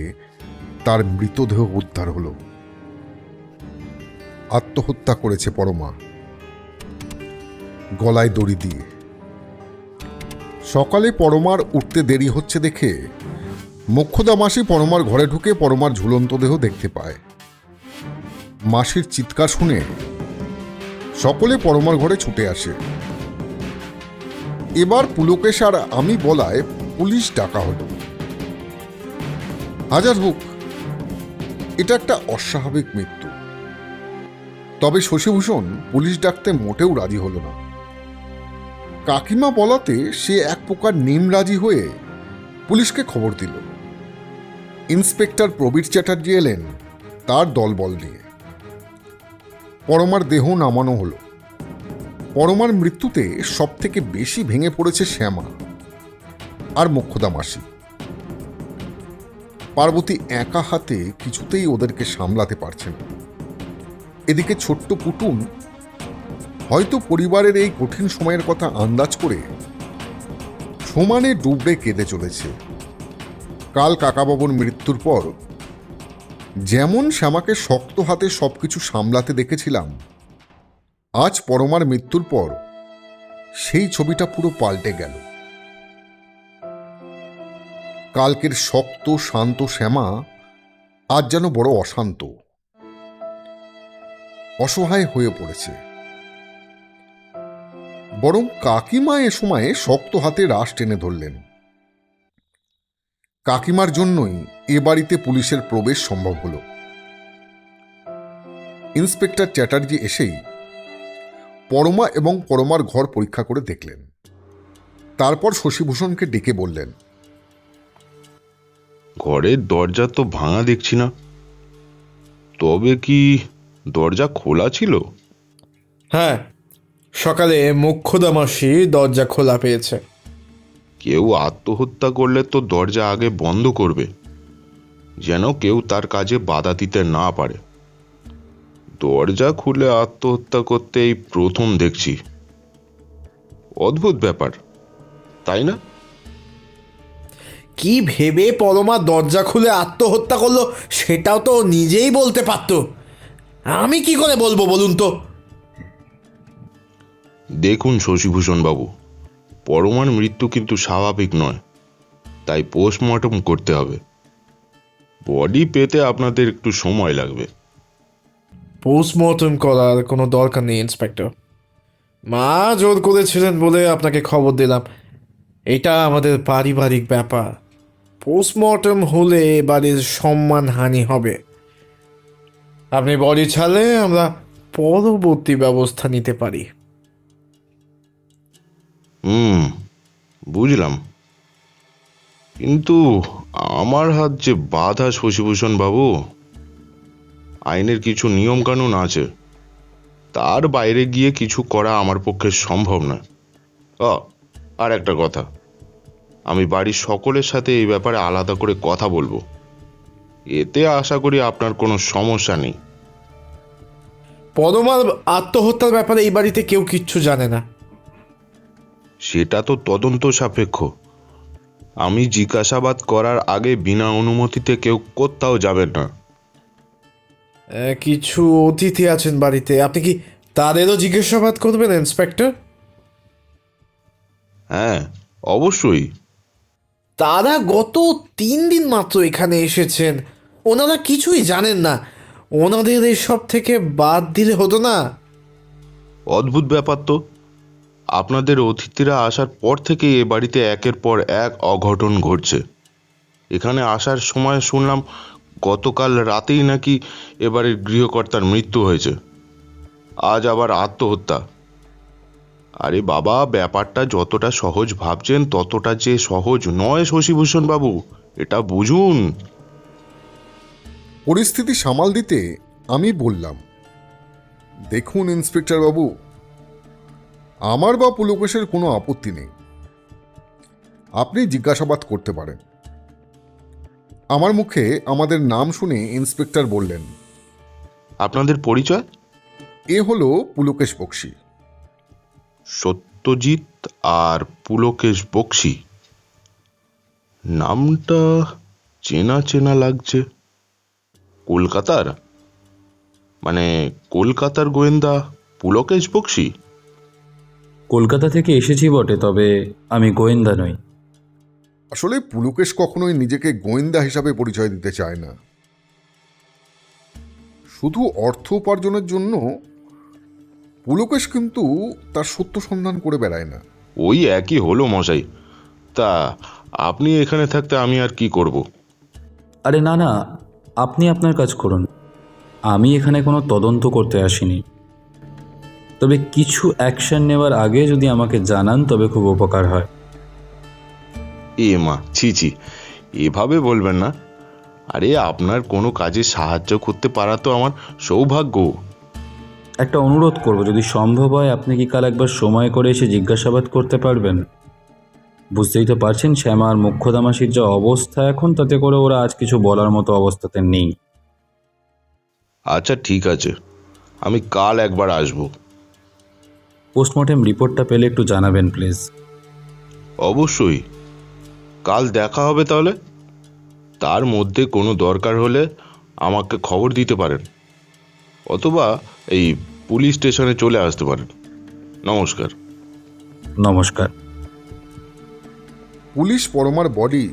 তার মৃতদেহ উদ্ধার হলো। আত্মহত্যা করেছে পরমা, গলায় দড়ি দিয়ে। সকালে পরমার উঠতে দেরি হচ্ছে দেখে মোক্ষদা মাসি পরমার ঘরে ঢুকে পরমার ঝুলন্ত দেহ দেখতে পায়। মাসির চিৎকার শুনে সকলে পরমার ঘরে ছুটে আসে। এবার পুলকেশ আর আমি বলায় পুলিশ ডাকা হলো। হাজার হোক, এটা একটা অস্বাভাবিক মৃত্যু। তবে শশীভূষণ পুলিশ ডাকতে মোটেও রাজি হলো না। কাকিমা বলাতে সে এক প্রকার নিমরাজি হয়ে পুলিশকে খবর দিল। ইন্সপেক্টর প্রবীর চ্যাটার্জি এলেন তার দলবল নিয়ে। পরমার দেহ নামানো হলো। পরমার মৃত্যুতে সব থেকে বেশি ভেঙে পড়েছে শ্যামা আর মোক্ষদা মাসি। পার্বতী একা হাতে কিছুতেই ওদেরকে সামলাতে পারছেন। এদিকে ছোট্ট পুটুন হয়তো পরিবারের এই কঠিন সময়ের কথা আন্দাজ করে সমানে ডুবড়ে কেঁদে চলেছে। কাল কাকাবাবুর মৃত্যুর পর যেমন শ্যামাকে শক্ত হাতে সবকিছু সামলাতে দেখেছিলাম, আজ পরমার মৃত্যুর পর সেই ছবিটা পুরো পাল্টে গেল। কালকের শক্ত শান্ত শ্যামা আজ যেন বড় অশান্ত, অসহায় হয়ে পড়েছে। বরং কাকিমা এ সময়ে শক্ত হাতে রাশ টেনে ধরলেন। কাকিমার জন্যই এ বাড়িতে পুলিশের প্রবেশ সম্ভব হলো। ইন্সপেক্টর চ্যাটার্জি এসেই পরমা এবং পরমার ঘর পরীক্ষা করে দেখলেন। তারপর শশীভূষণকে ডেকে বললেন, ঘরের দরজা তো ভাঙা দেখছি না, তবে কি দরজা খোলা ছিল? হ্যাঁ, সকালে মোক্ষদা মাসি দরজা খোলা পেয়েছে। কেউ আত্মহত্যা করলে তো দরজা আগে বন্ধ করবে, যেন কেউ তার কাজে বাধা দিতে না পারে। দরজা খুলে আত্মহত্যা করতে এই প্রথম দেখছি। অদ্ভুত ব্যাপার, তাই না? কি ভেবে পরমা দরজা খুলে আত্মহত্যা করলো সেটাও তো ও নিজেই বলতে পারতো। আমি কি করে বলবো বলুন তো? দেখুন শশীভূষণ বাবু, পরমার মৃত্যু কিন্তু স্বাভাবিক নয়, তাই পোস্টমর্টম করতে হবে। বডি পেতে আপনাদের একটু সময় লাগবে। পোস্টমর্টম করার কোনো দরকার নেই ইন্সপেক্টর। মা জোর করেছিলেন বলে আপনাকে খবর দিলাম। এটা আমাদের পারিবারিক ব্যাপার। পোস্টমর্টম হলে বাড়ির সম্মানহানি হবে। আপনি বডি ছাড়লে আমরা পরবর্তী ব্যবস্থা নিতে পারি। বুঝলাম, কিন্তু আমার হাত যে বাধা শশীভূষণ বাবু। আইনের কিছু নিয়ম কানুন আছে, তার বাইরে গিয়ে কিছু করা আমার পক্ষে সম্ভব না। আর একটা কথা, আমি বাড়ির সকলের সাথে এই ব্যাপারে আলাদা করে কথা বলবো। এতে আশা করি আপনার কোনো সমস্যা নেই। পরমার আত্মহত্যার ব্যাপারে এই বাড়িতে কেউ কিচ্ছু জানে না। সেটা তো তদন্ত সাপেক্ষ। আমি জিজ্ঞাসাবাদ করার আগে বিনা অনুমতিতে কেউ কোথাও যাবেন না। কিছু অতিথি আছেন বাড়িতে, আপনি কি তাদেরও জিজ্ঞাসাবাদ করবেন ইন্সপেক্টর? হ্যাঁ, অবশ্যই। তারা গত 3 দিন মাত্র এখানে এসেছেন, ওনারা কিছুই জানেন না। ওনাদের এসব থেকে বাদ দিলে হতো না? অদ্ভুত ব্যাপার তো। আপনাদের অতিথিরা আসার পর থেকে এ বাড়িতে একের পর এক অঘটন ঘটছে। এখানে আসার সময় শুনলাম গতকাল রাতেই নাকি এবারের গৃহকর্তার মৃত্যু হয়েছে, আজ আবার আত্মহত্যা। আরে বাবা, ব্যাপারটা যতটা সহজ ভাবছেন ততটা যে সহজ নয় শশীভূষণ বাবু, এটা বুঝুন। পরিস্থিতি সামাল দিতে আমি বললাম, দেখুন ইন্সপেক্টর বাবু, আমার বা পুলকেশের কোনো আপত্তি নেই, আপনি জিজ্ঞাসাবাদ করতে পারেন। আমার মুখে আমাদের নাম শুনে ইন্সপেক্টর বললেন, আপনাদের পরিচয়? এ হলো পুলকেশ বক্সী। সত্যজিৎ আর পুলকেশ বক্সী, নামটা চেনা চেনা লাগছে। কলকাতার, মানে কলকাতার গোয়েন্দা পুলকেশ বক্সী? কলকাতা থেকে এসেছি বটে, তবে আমি গোয়েন্দা নই। আসলে পুলকেশ কখনোই নিজেকে গোয়েন্দা হিসাবে পরিচয় দিতে চায় না। শুধু অর্থ উপার্জনের জন্য পুলকেশ কিন্তু তার সত্য সন্ধান করে বেড়ায় না। ওই একই হলো মশাই। তা আপনি এখানে থাকতে আমি আর কি করব? আরে না না, আপনি আপনার কাজ করুন। আমি এখানে কোনো তদন্ত করতে আসিনি। তবে কিছু অ্যাকশন নেওয়ার আগে যদি আমাকে জানান তবে খুব উপকার হয়। এ মা, ছি ছি, এভাবে বলবেন না। আরে আপনার কোনো কাজে সাহায্য করতে পারা তো আমার সৌভাগ্য। একটা অনুরোধ করব, যদি সম্ভব হয় আপনি কি কাল একবার সময় করে এসে জিজ্ঞাসাবাদ করতে পারবেন? বুঝতেই তো পারছেন শ্যামা আর মুখ্যদামাসির যা অবস্থা এখন, তাতে করে ওরা আজ কিছু বলার মতো অবস্থাতে নেই। আচ্ছা ঠিক আছে, আমি কাল একবার আসব। পোস্টমর্টেম রিপোর্টটা পেলে একটু জানাবেন প্লিজ। অবশ্যই, কাল দেখা হবে তাহলে। তার মধ্যে কোনো দরকার হলে আমাকে খবর দিতে পারেন, অথবা এই পুলিশ স্টেশনে চলে আসতে পারেন। নমস্কার। নমস্কার। পুলিশ পরমার বডি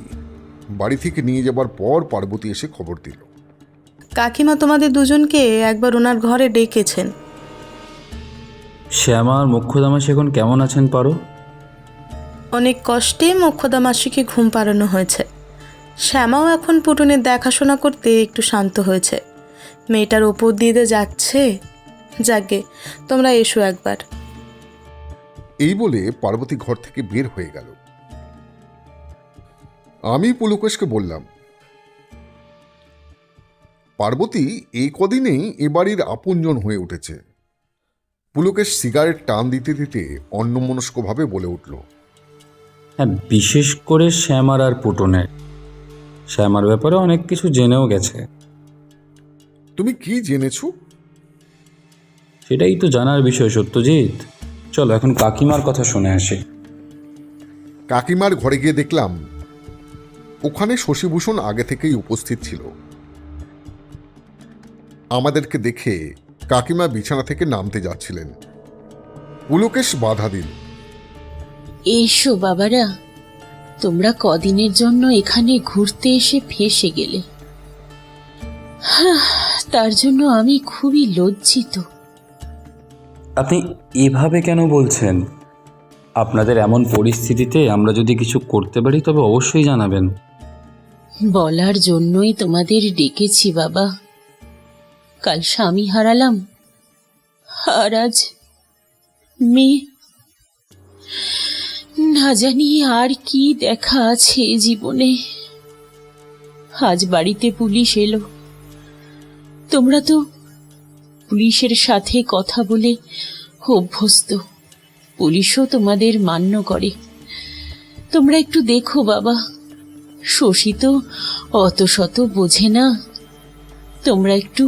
বাড়ি থেকে নিয়ে যাবার পর পার্বতী এসে খবর দিল। কাকিমা তোমাদের দুজনকে একবার ওনার ঘরে ডেকেছেন। শ্যামা আর মুখ্যদামাসি এখন কেমন আছেন পারো? অনেক কষ্টে মোক্ষদা মাসিকে ঘুম পাড়ানো হয়েছে। শ্যামাও এখন পুটুনের দেখাশোনা করতে একটু শান্ত হয়েছে। মেয়েটার ওপর দিয়ে যাচ্ছে। যাকে তোমরা এসো একবার। এই বলে পার্বতী ঘর থেকে বের হয়ে গেল। আমি পুলকেশকে বললাম, পার্বতী এই কদিনেই এ বাড়ির আপনজন হয়ে উঠেছে। পুলকেশ সিগারেট টান দিতে দিতে অন্যমনস্কভাবে বলে উঠল, হ্যাঁ, বিশেষ করে শ্যামার আর পুটনের। শ্যামার ব্যাপারে অনেক কিছু জেনেও গেছে। তুমি কি জেনেছো? সেটাই তো জানার বিষয় সত্যজিৎ। চলো এখন কাকিমার কথা শুনে আসি। কাকিমার ঘরে গিয়ে দেখলাম ওখানে শশীভূষণ আগে থেকেই উপস্থিত ছিল। আমাদেরকে দেখে কাকিমা বিছানা থেকে নামতে যাচ্ছিলেন। পুলকেশ বাধা দিল। এসো বাবারা, তোমরা কদিনের জন্য এখানে ঘুরতে এসে ফেঁসে গেলে। তার জন্য আমি খুবই লজ্জিত। আপনি এভাবে কেন বলছেন? আপনাদের এমন পরিস্থিতিতে আমরা যদি কিছু করতে পারি তবে অবশ্যই জানাবেন। বলার জন্যই তোমাদের ডেকেছি বাবা। কাল স্বামী হারালাম, আর আজ মেয়ে। না জানি আর কি দেখা আছে জীবনে। আজ বাড়িতে পুলিশ এলো। তোমরা তো পুলিশের সাথে কথা বলে অভ্যস্ত, পুলিশও তোমাদের মান্য করে। তোমরা একটু দেখো বাবা, শশী তো অত শত বোঝে না। তোমরা একটু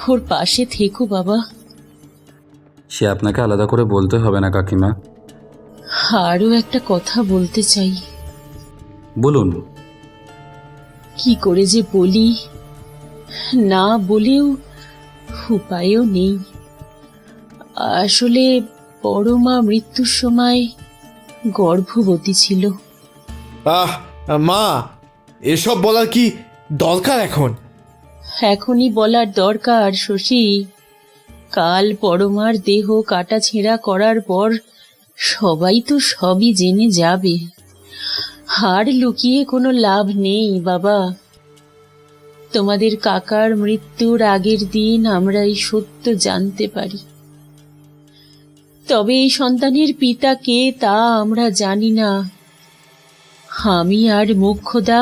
ওর পাশে থেকো বাবা। সে আপনাকে আলাদা করে বলতে হবে না কাকিমা। আরও একটা কথা বলতে চাই। বলুন। কি করে যে বলি, না বলেও উপায়ও নেই। আসলে বড় মা মৃত্যুর সময় গর্ভবতী ছিল। আহ মা, এসব বলার কি দরকার এখন? এখনই বলার দরকার শশী। কাল পরমার দেহ কাটা ছেঁড়া করার পর সবাই তো সবই জেনে যাবে। আর লুকিয়ে কোনো লাভ নেই বাবা। তোমাদের কাকার মৃত্যুর আগের দিন আমরা এই সত্য জানতে পারি। তবে এই সন্তানের পিতা কে তা আমরা জানি না। আমি আর মোক্ষদা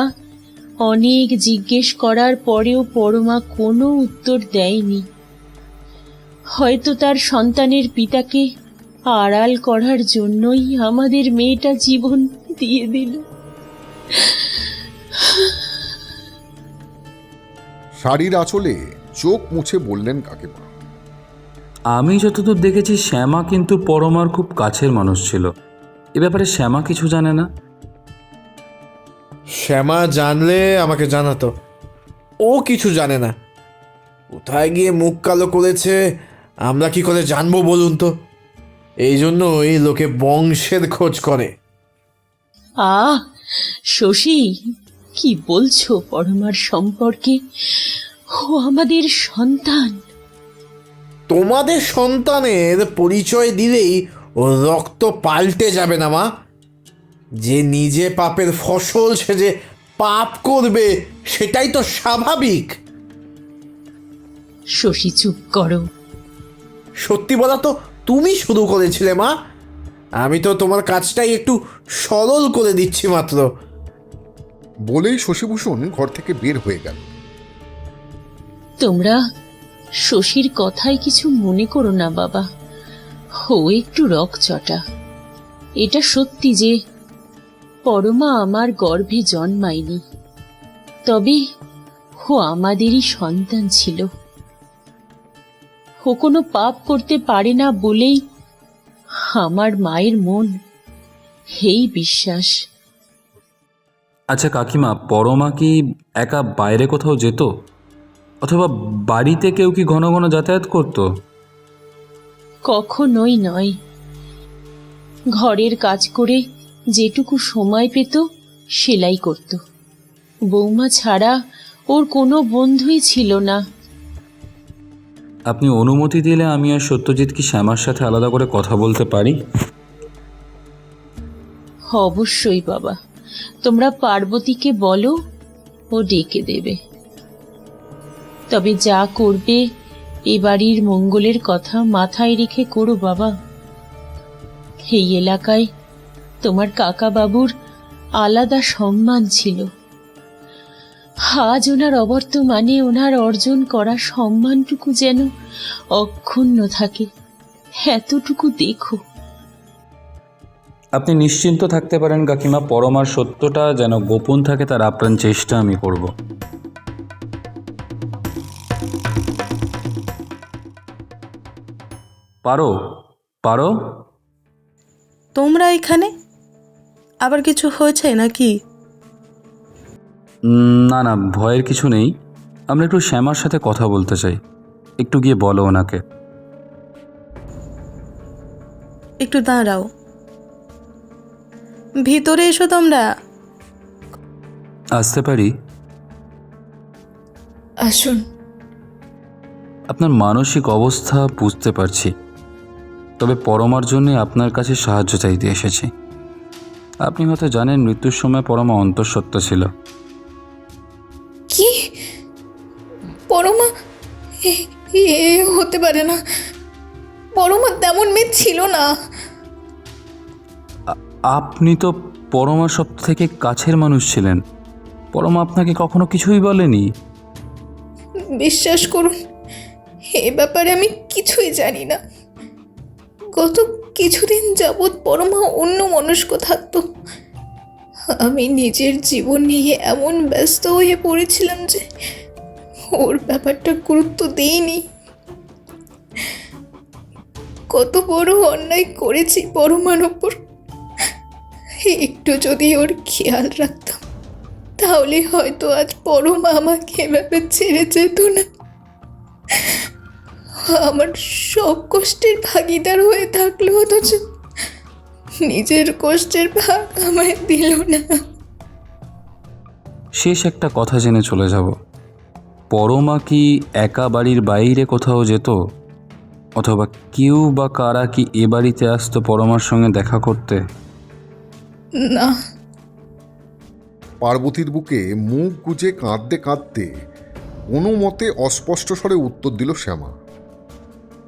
অনেক জিজ্ঞেস করার পরেও পরমা কোনো উত্তর দেয়নি। হয়তো তার সন্তানের পিতাকে আড়াল করার জন্যই আমাদের মেয়েটা জীবন দিয়ে দিল। শাড়ির আঁচলে চোখ মুছে বললেন কাকিমা। আমি যতদূর দেখেছি শ্যামা কিন্তু পরমার খুব কাছের মানুষ ছিল। এ ব্যাপারে শ্যামা কিছু জানে না? শ্যামা জানলে আমাকে জানাতো। ও কিছু জানে না। কোথায় গিয়ে মুখ কালো করেছে আমরা কি করে জানবো বলুন তো? এই জন্যই লোকে বংশের খোঁজ করে। শশী, কি বলছো পরমার সম্পর্কে? ও আমাদের সন্তান। তোমাদের সন্তানের পরিচয় দিলেই ও রক্ত পাল্টে যাবে না মা। যে নিজে পাপের ফসল সে যে পাপ করবে সেটাই তো স্বাভাবিক। শশী চুপ করো। সত্যি বলা তো তুমি শুরু করেছিলে মা। আমি তো তোমার কাজটাই একটু সরল করে দিচ্ছি মাত্র। বলেই শশীভূষণ ঘর থেকে বের হয়ে গেল। তোমরা শশীর কথায় কিছু মনে করো না বাবা। ও একটু রকচটা। এটা সত্যি যে পরমা আমার গর্ভে জন্মায়নি, তবে ও আমাদেরই সন্তান ছিল। ও কোনো পাপ করতে পারে না বলেই আমার মায়ের মন এই বিশ্বাস। আচ্ছা কাকিমা, পরমা কি একা বাইরে কোথাও যেত? অথবা বাড়িতে কেউ কি ঘন ঘন যাতায়াত করতো? কখনোই নয়। ঘরের কাজ করে যেটুকু সময় পেত সেলাই করত। বৌমা ছাড়া ওর কোনো বন্ধুই ছিল না। আপনি অনুমতি দিলে আমি আর সত্যজিৎ কি শ্যামার সাথে আলাদা করে কথা বলতে পারি? অবশ্যই বাবা, তোমরা পার্বতীকে বলো, ও ডেকে দেবে। তবে যা করবে এ বাড়ির মঙ্গলের কথা মাথায় রেখে করো বাবা। এই এলাকায় তোমার কাকা বাবুর আলাদা সম্মান ছিল। আজ ওনার অবর্তমানে ওনার অর্জন করা সম্মানটুকু যেন অক্ষুণ্ণ থাকে, এতটুকু দেখো। আপনি নিশ্চিন্ত থাকতে পারেন কাকিমা, পরমার সত্যটা যেন গোপন থাকে তার আপ্রাণ চেষ্টা আমি করব। পারো পারো। তোমরা এখানে আবার কিছু হয়েছে নাকি? না না, ভয়ের কিছু নেই। আমরা একটু শ্যামার সাথে কথা বলতে চাই। একটু গিয়ে বলো ওনাকে। একটু দাঁড়াও, ভিতরে এসো তোমরা। আসতে পারি? আসুন। আপনার মানসিক অবস্থা বুঝতে পারছি, তবে পরমার জন্যে আপনার কাছে সাহায্য চাইতে এসেছি। আপনি হয়তো জানেন মৃত্যুর সময় পরমা অন্তঃসত্ত্বা ছিল। কি? পরমা? এ- এ হতে পারে না, পরমা তেমন মেয়ে ছিল না। আপনি তো পরমার সব থেকে কাছের মানুষ ছিলেন। পরমা আপনাকে কখনো কিছুই বলেনি? বিশ্বাস করুন, এ ব্যাপারে আমি কিছুই জানি না। গত কিছুদিন যাবৎ পরমা অন্য মনস্ক থাকতো। আমি নিজের জীবন নিয়ে এমন ব্যস্ত হয়ে পড়েছিলাম যে ওর ব্যাপারটা গুরুত্ব দেইনি। কত বড় অন্যায় করেছি পরমার ওপর। একটু যদি ওর খেয়াল রাখতাম, তাহলে হয়তো আজ পরমা আমাকে এভাবে ছেড়ে যেত না। আমার সব কষ্টের ভাগিদার হয়ে থাকলো, অথচ নিজের কষ্টের ভাগ আমায় দিল না। শেষ একটা কথা জেনে চলে যাব। পরমা কি একা বাড়ির বাইরে কোথাও যেত, অথবা কেউ বা কারা কি এ বাড়িতে আসতো পরমার সঙ্গে দেখা করতে? না। পার্বতীর বুকে মুখ গুজে কাঁদতে কাঁদতে কোনো মতে অস্পষ্ট স্বরে উত্তর দিল শ্যামা।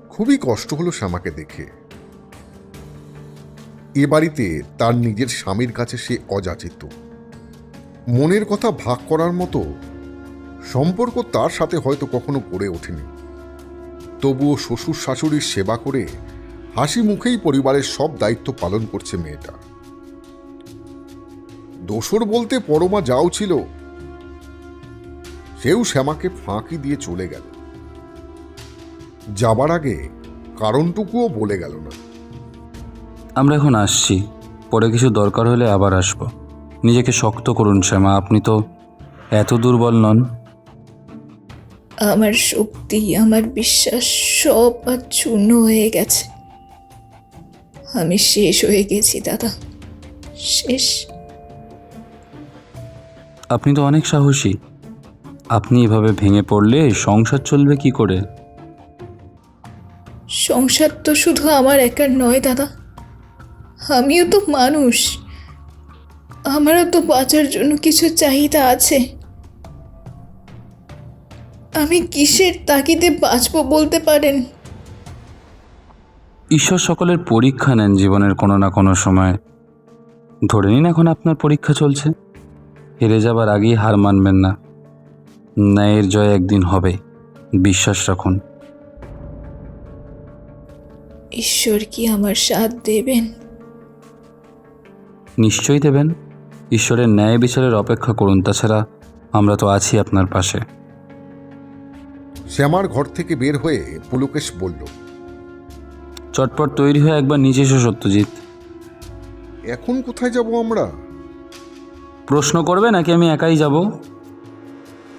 খুবই কষ্ট হলো শ্যামাকে দেখে। এ বাড়িতে তার নিজের স্বামীর কাছে সে অযাচিত। মনের কথা ভাগ করার মতো সম্পর্ক তার সাথে হয়তো কখনো গড়ে ওঠেনি। তবুও শ্বশুর শাশুড়ির সেবা করে হাসি মুখেই পরিবারের সব দায়িত্ব পালন করছে মেয়েটা। দোসর বলতে পরমা যাও ছিল, সেও শ্যামাকে ফাঁকি দিয়ে চলে গেল। যাবার আগে কারণটুকুও বলে গেল না। আমরা এখন আসছি, পরে কিছু দরকার হলে আবার আসব। নিজেকে শক্ত করুন শ্যামা, আপনি তো এত দুর্বল নন। আমার শক্তি, আমার বিশ্বাস সব আজ চূর্ণ হয়ে গেছে। আমি শেষ হয়ে গেছি দাদা, শেষ। আপনি তো অনেক সাহসী। আপনি এভাবে ভেঙে পড়লে সংসার চলবে কি করে? সংসার তো শুধু আমার একার নয় দাদা, আমিও তো মানুষ। আমারও তো বাঁচার জন্য কিছু চাহিদা আছে। আমি কিসের তাগিদে বাঁচবো বলতে পারেন? ঈশ্বর সকলের পরীক্ষা নেন জীবনের কোনো না কোনো সময়। ধরে নিন এখন আপনার পরীক্ষা চলছে। হেরে যাবার আগেই হার মানবেন না। ন্যায়ের জয় একদিন হবে, বিশ্বাস রাখুন। ঈশ্বর কি আমার সাথ দেবেন? নিশ্চয়ই দেবেন। ঈশ্বরের ন্যায় বিচারের অপেক্ষা করুন, তাছাড়া আমরা তো আছি আপনার পাশে। শ্যামার ঘর থেকে বের হয়ে পুলকেশ বলল, চটপট তৈরি হয়ে একবার নিচে এসো সত্যজিৎ। এখন কোথায় যাব আমরা? প্রশ্ন করবে নাকি আমি একাই যাব?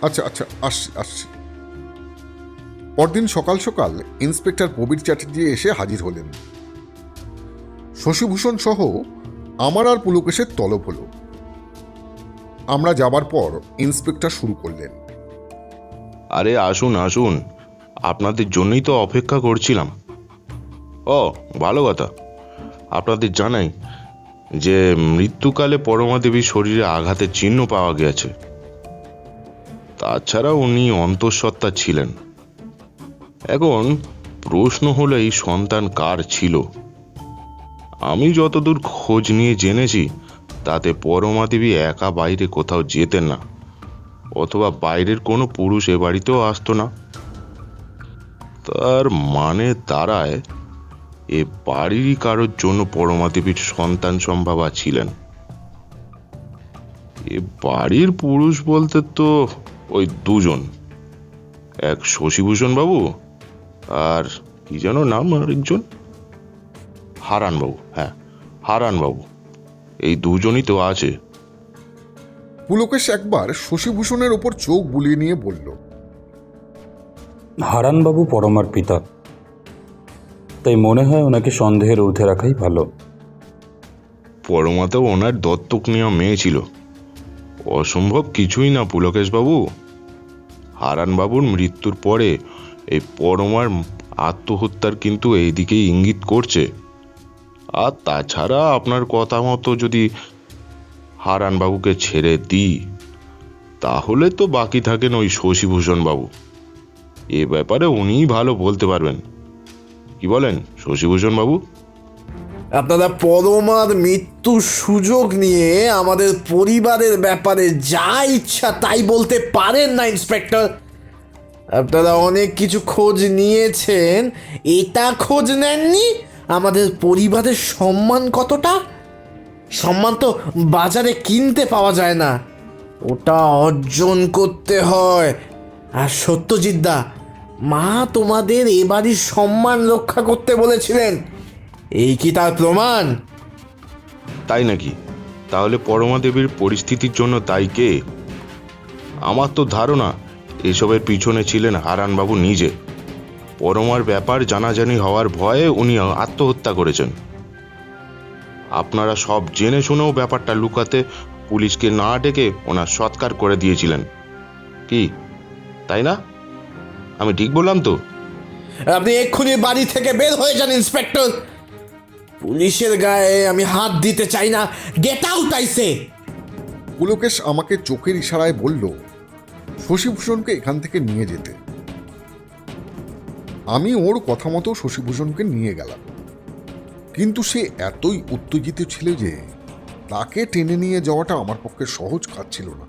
আচ্ছা আচ্ছা, আসছি আসছি। পরদিন সকাল সকাল ইন্সপেক্টর প্রবীর চ্যাটার্জি এসে হাজির হলেন। শশীভূষণ সহ আমার আর পুলকেশের তলব হলো। আমরা যাবার পর ইন্সপেক্টর শুরু করলেন। আরে আসুন আসুন, আপনাদের জন্যই তো অপেক্ষা করছিলাম। ও ভালো কথা, আপনাদের জানাই যে মৃত্যুকালে পরমা দেবীর শরীরে আঘাতের চিহ্ন পাওয়া গেছে। তাছাড়া উনি অন্তঃসত্ত্বা ছিলেন। এখন প্রশ্ন হলো এই সন্তান কার ছিল। আমি যতদূর খোঁজ নিয়ে জেনেছি তাতে পরমা দেবী একা বাইরে কোথাও যেতেন না, অথবা বাইরের কোনো পুরুষ এ বাড়িতেও আসতো না। তার মানে দাঁড়ায় এ বাড়িরই কারোর জন্য পরমা দেবীর সন্তান সম্ভাবা ছিলেন। এ বাড়ির পুরুষ বলতে তো ওই দুজন, এক শশীভূষণ বাবু আর কি যেন নাম আরেকজন, হারান বাবু। হ্যাঁ, হারান বাবু, এই দুজনই তো আছে। পুলকেশ একবার শশীভূষণের ওপর চোখ বুলিয়ে নিয়ে বলল, হারানবাবু পরমার পিতা, তাই মনে হয় ওনাকে সন্দেহের ঊর্ধ্বে রাখাই ভালো। পরমাতেও ওনার দত্তক নেওয়া মেয়ে ছিল। অসম্ভব কিছুই না পুলকেশবাবু। হারানবাবুর মৃত্যুর পরে এই পরমার আত্মহত্যার কিন্তু এইদিকেই ইঙ্গিত করছে। আর তাছাড়া আপনার কথা মতো যদি হারানবাবুকে ছেড়ে দিই, তাহলে তো বাকি থাকেন ওই শশীভূষণ বাবু। এ ব্যাপারে উনিই ভালো বলতে পারবেন। কি বলেন শশীভূষণ বাবু? আপনারা পরমার মৃত্যুর সুযোগ নিয়ে আমাদের পরিবারের ব্যাপারে যা ইচ্ছা তাই বলতে পারেন না ইন্সপেক্টর। আপনারা অনেক কিছু খোঁজ নিয়েছেন, এটা খোঁজ নেননি আমাদের পরিবারের সম্মান কতটা। সম্মান তো বাজারে কিনতে পাওয়া যায় না, ওটা অর্জন করতে হয়। আর সত্যজিৎদা, মা তোমাদের এ বাড়ির সম্মান রক্ষা করতে বলেছিলেন, এই কি তার প্রমাণ? তাই নাকি? তাহলে পরমা দেবীর পরিস্থিতির জন্য দায়ী কে? আমার তো ধারণা এসবের পিছনে ছিলেন হারানবাবু নিজে। পরমার ব্যাপার জানাজানি হওয়ার ভয়ে উনি আত্মহত্যা করেছেন। আপনারা সব জেনে শুনেও ব্যাপারটা লুকাতে পুলিশকে না ডেকে ওনার সৎকার করে দিয়েছিলেন, কি তাই না? আমি ঠিক বললাম তো? আপনি এক্ষুনি বাড়ি থেকে বের হয়ে যান ইন্সপেক্টর। পুলিশের গায়ে আমি হাত দিতে চাই না। গেট আউট আইসে। পুলকেশ আমাকে চোখের ইশারায় বলল শশীভূষণকে এখান থেকে নিয়ে যেতে। আমি ওর কথা মতো শশীভূষণকে নিয়ে গেলাম, কিন্তু সে এতই উত্তেজিত ছিল যে তাকে টেনে নিয়ে যাওয়াটা আমার পক্ষে সহজ কাজ ছিল না।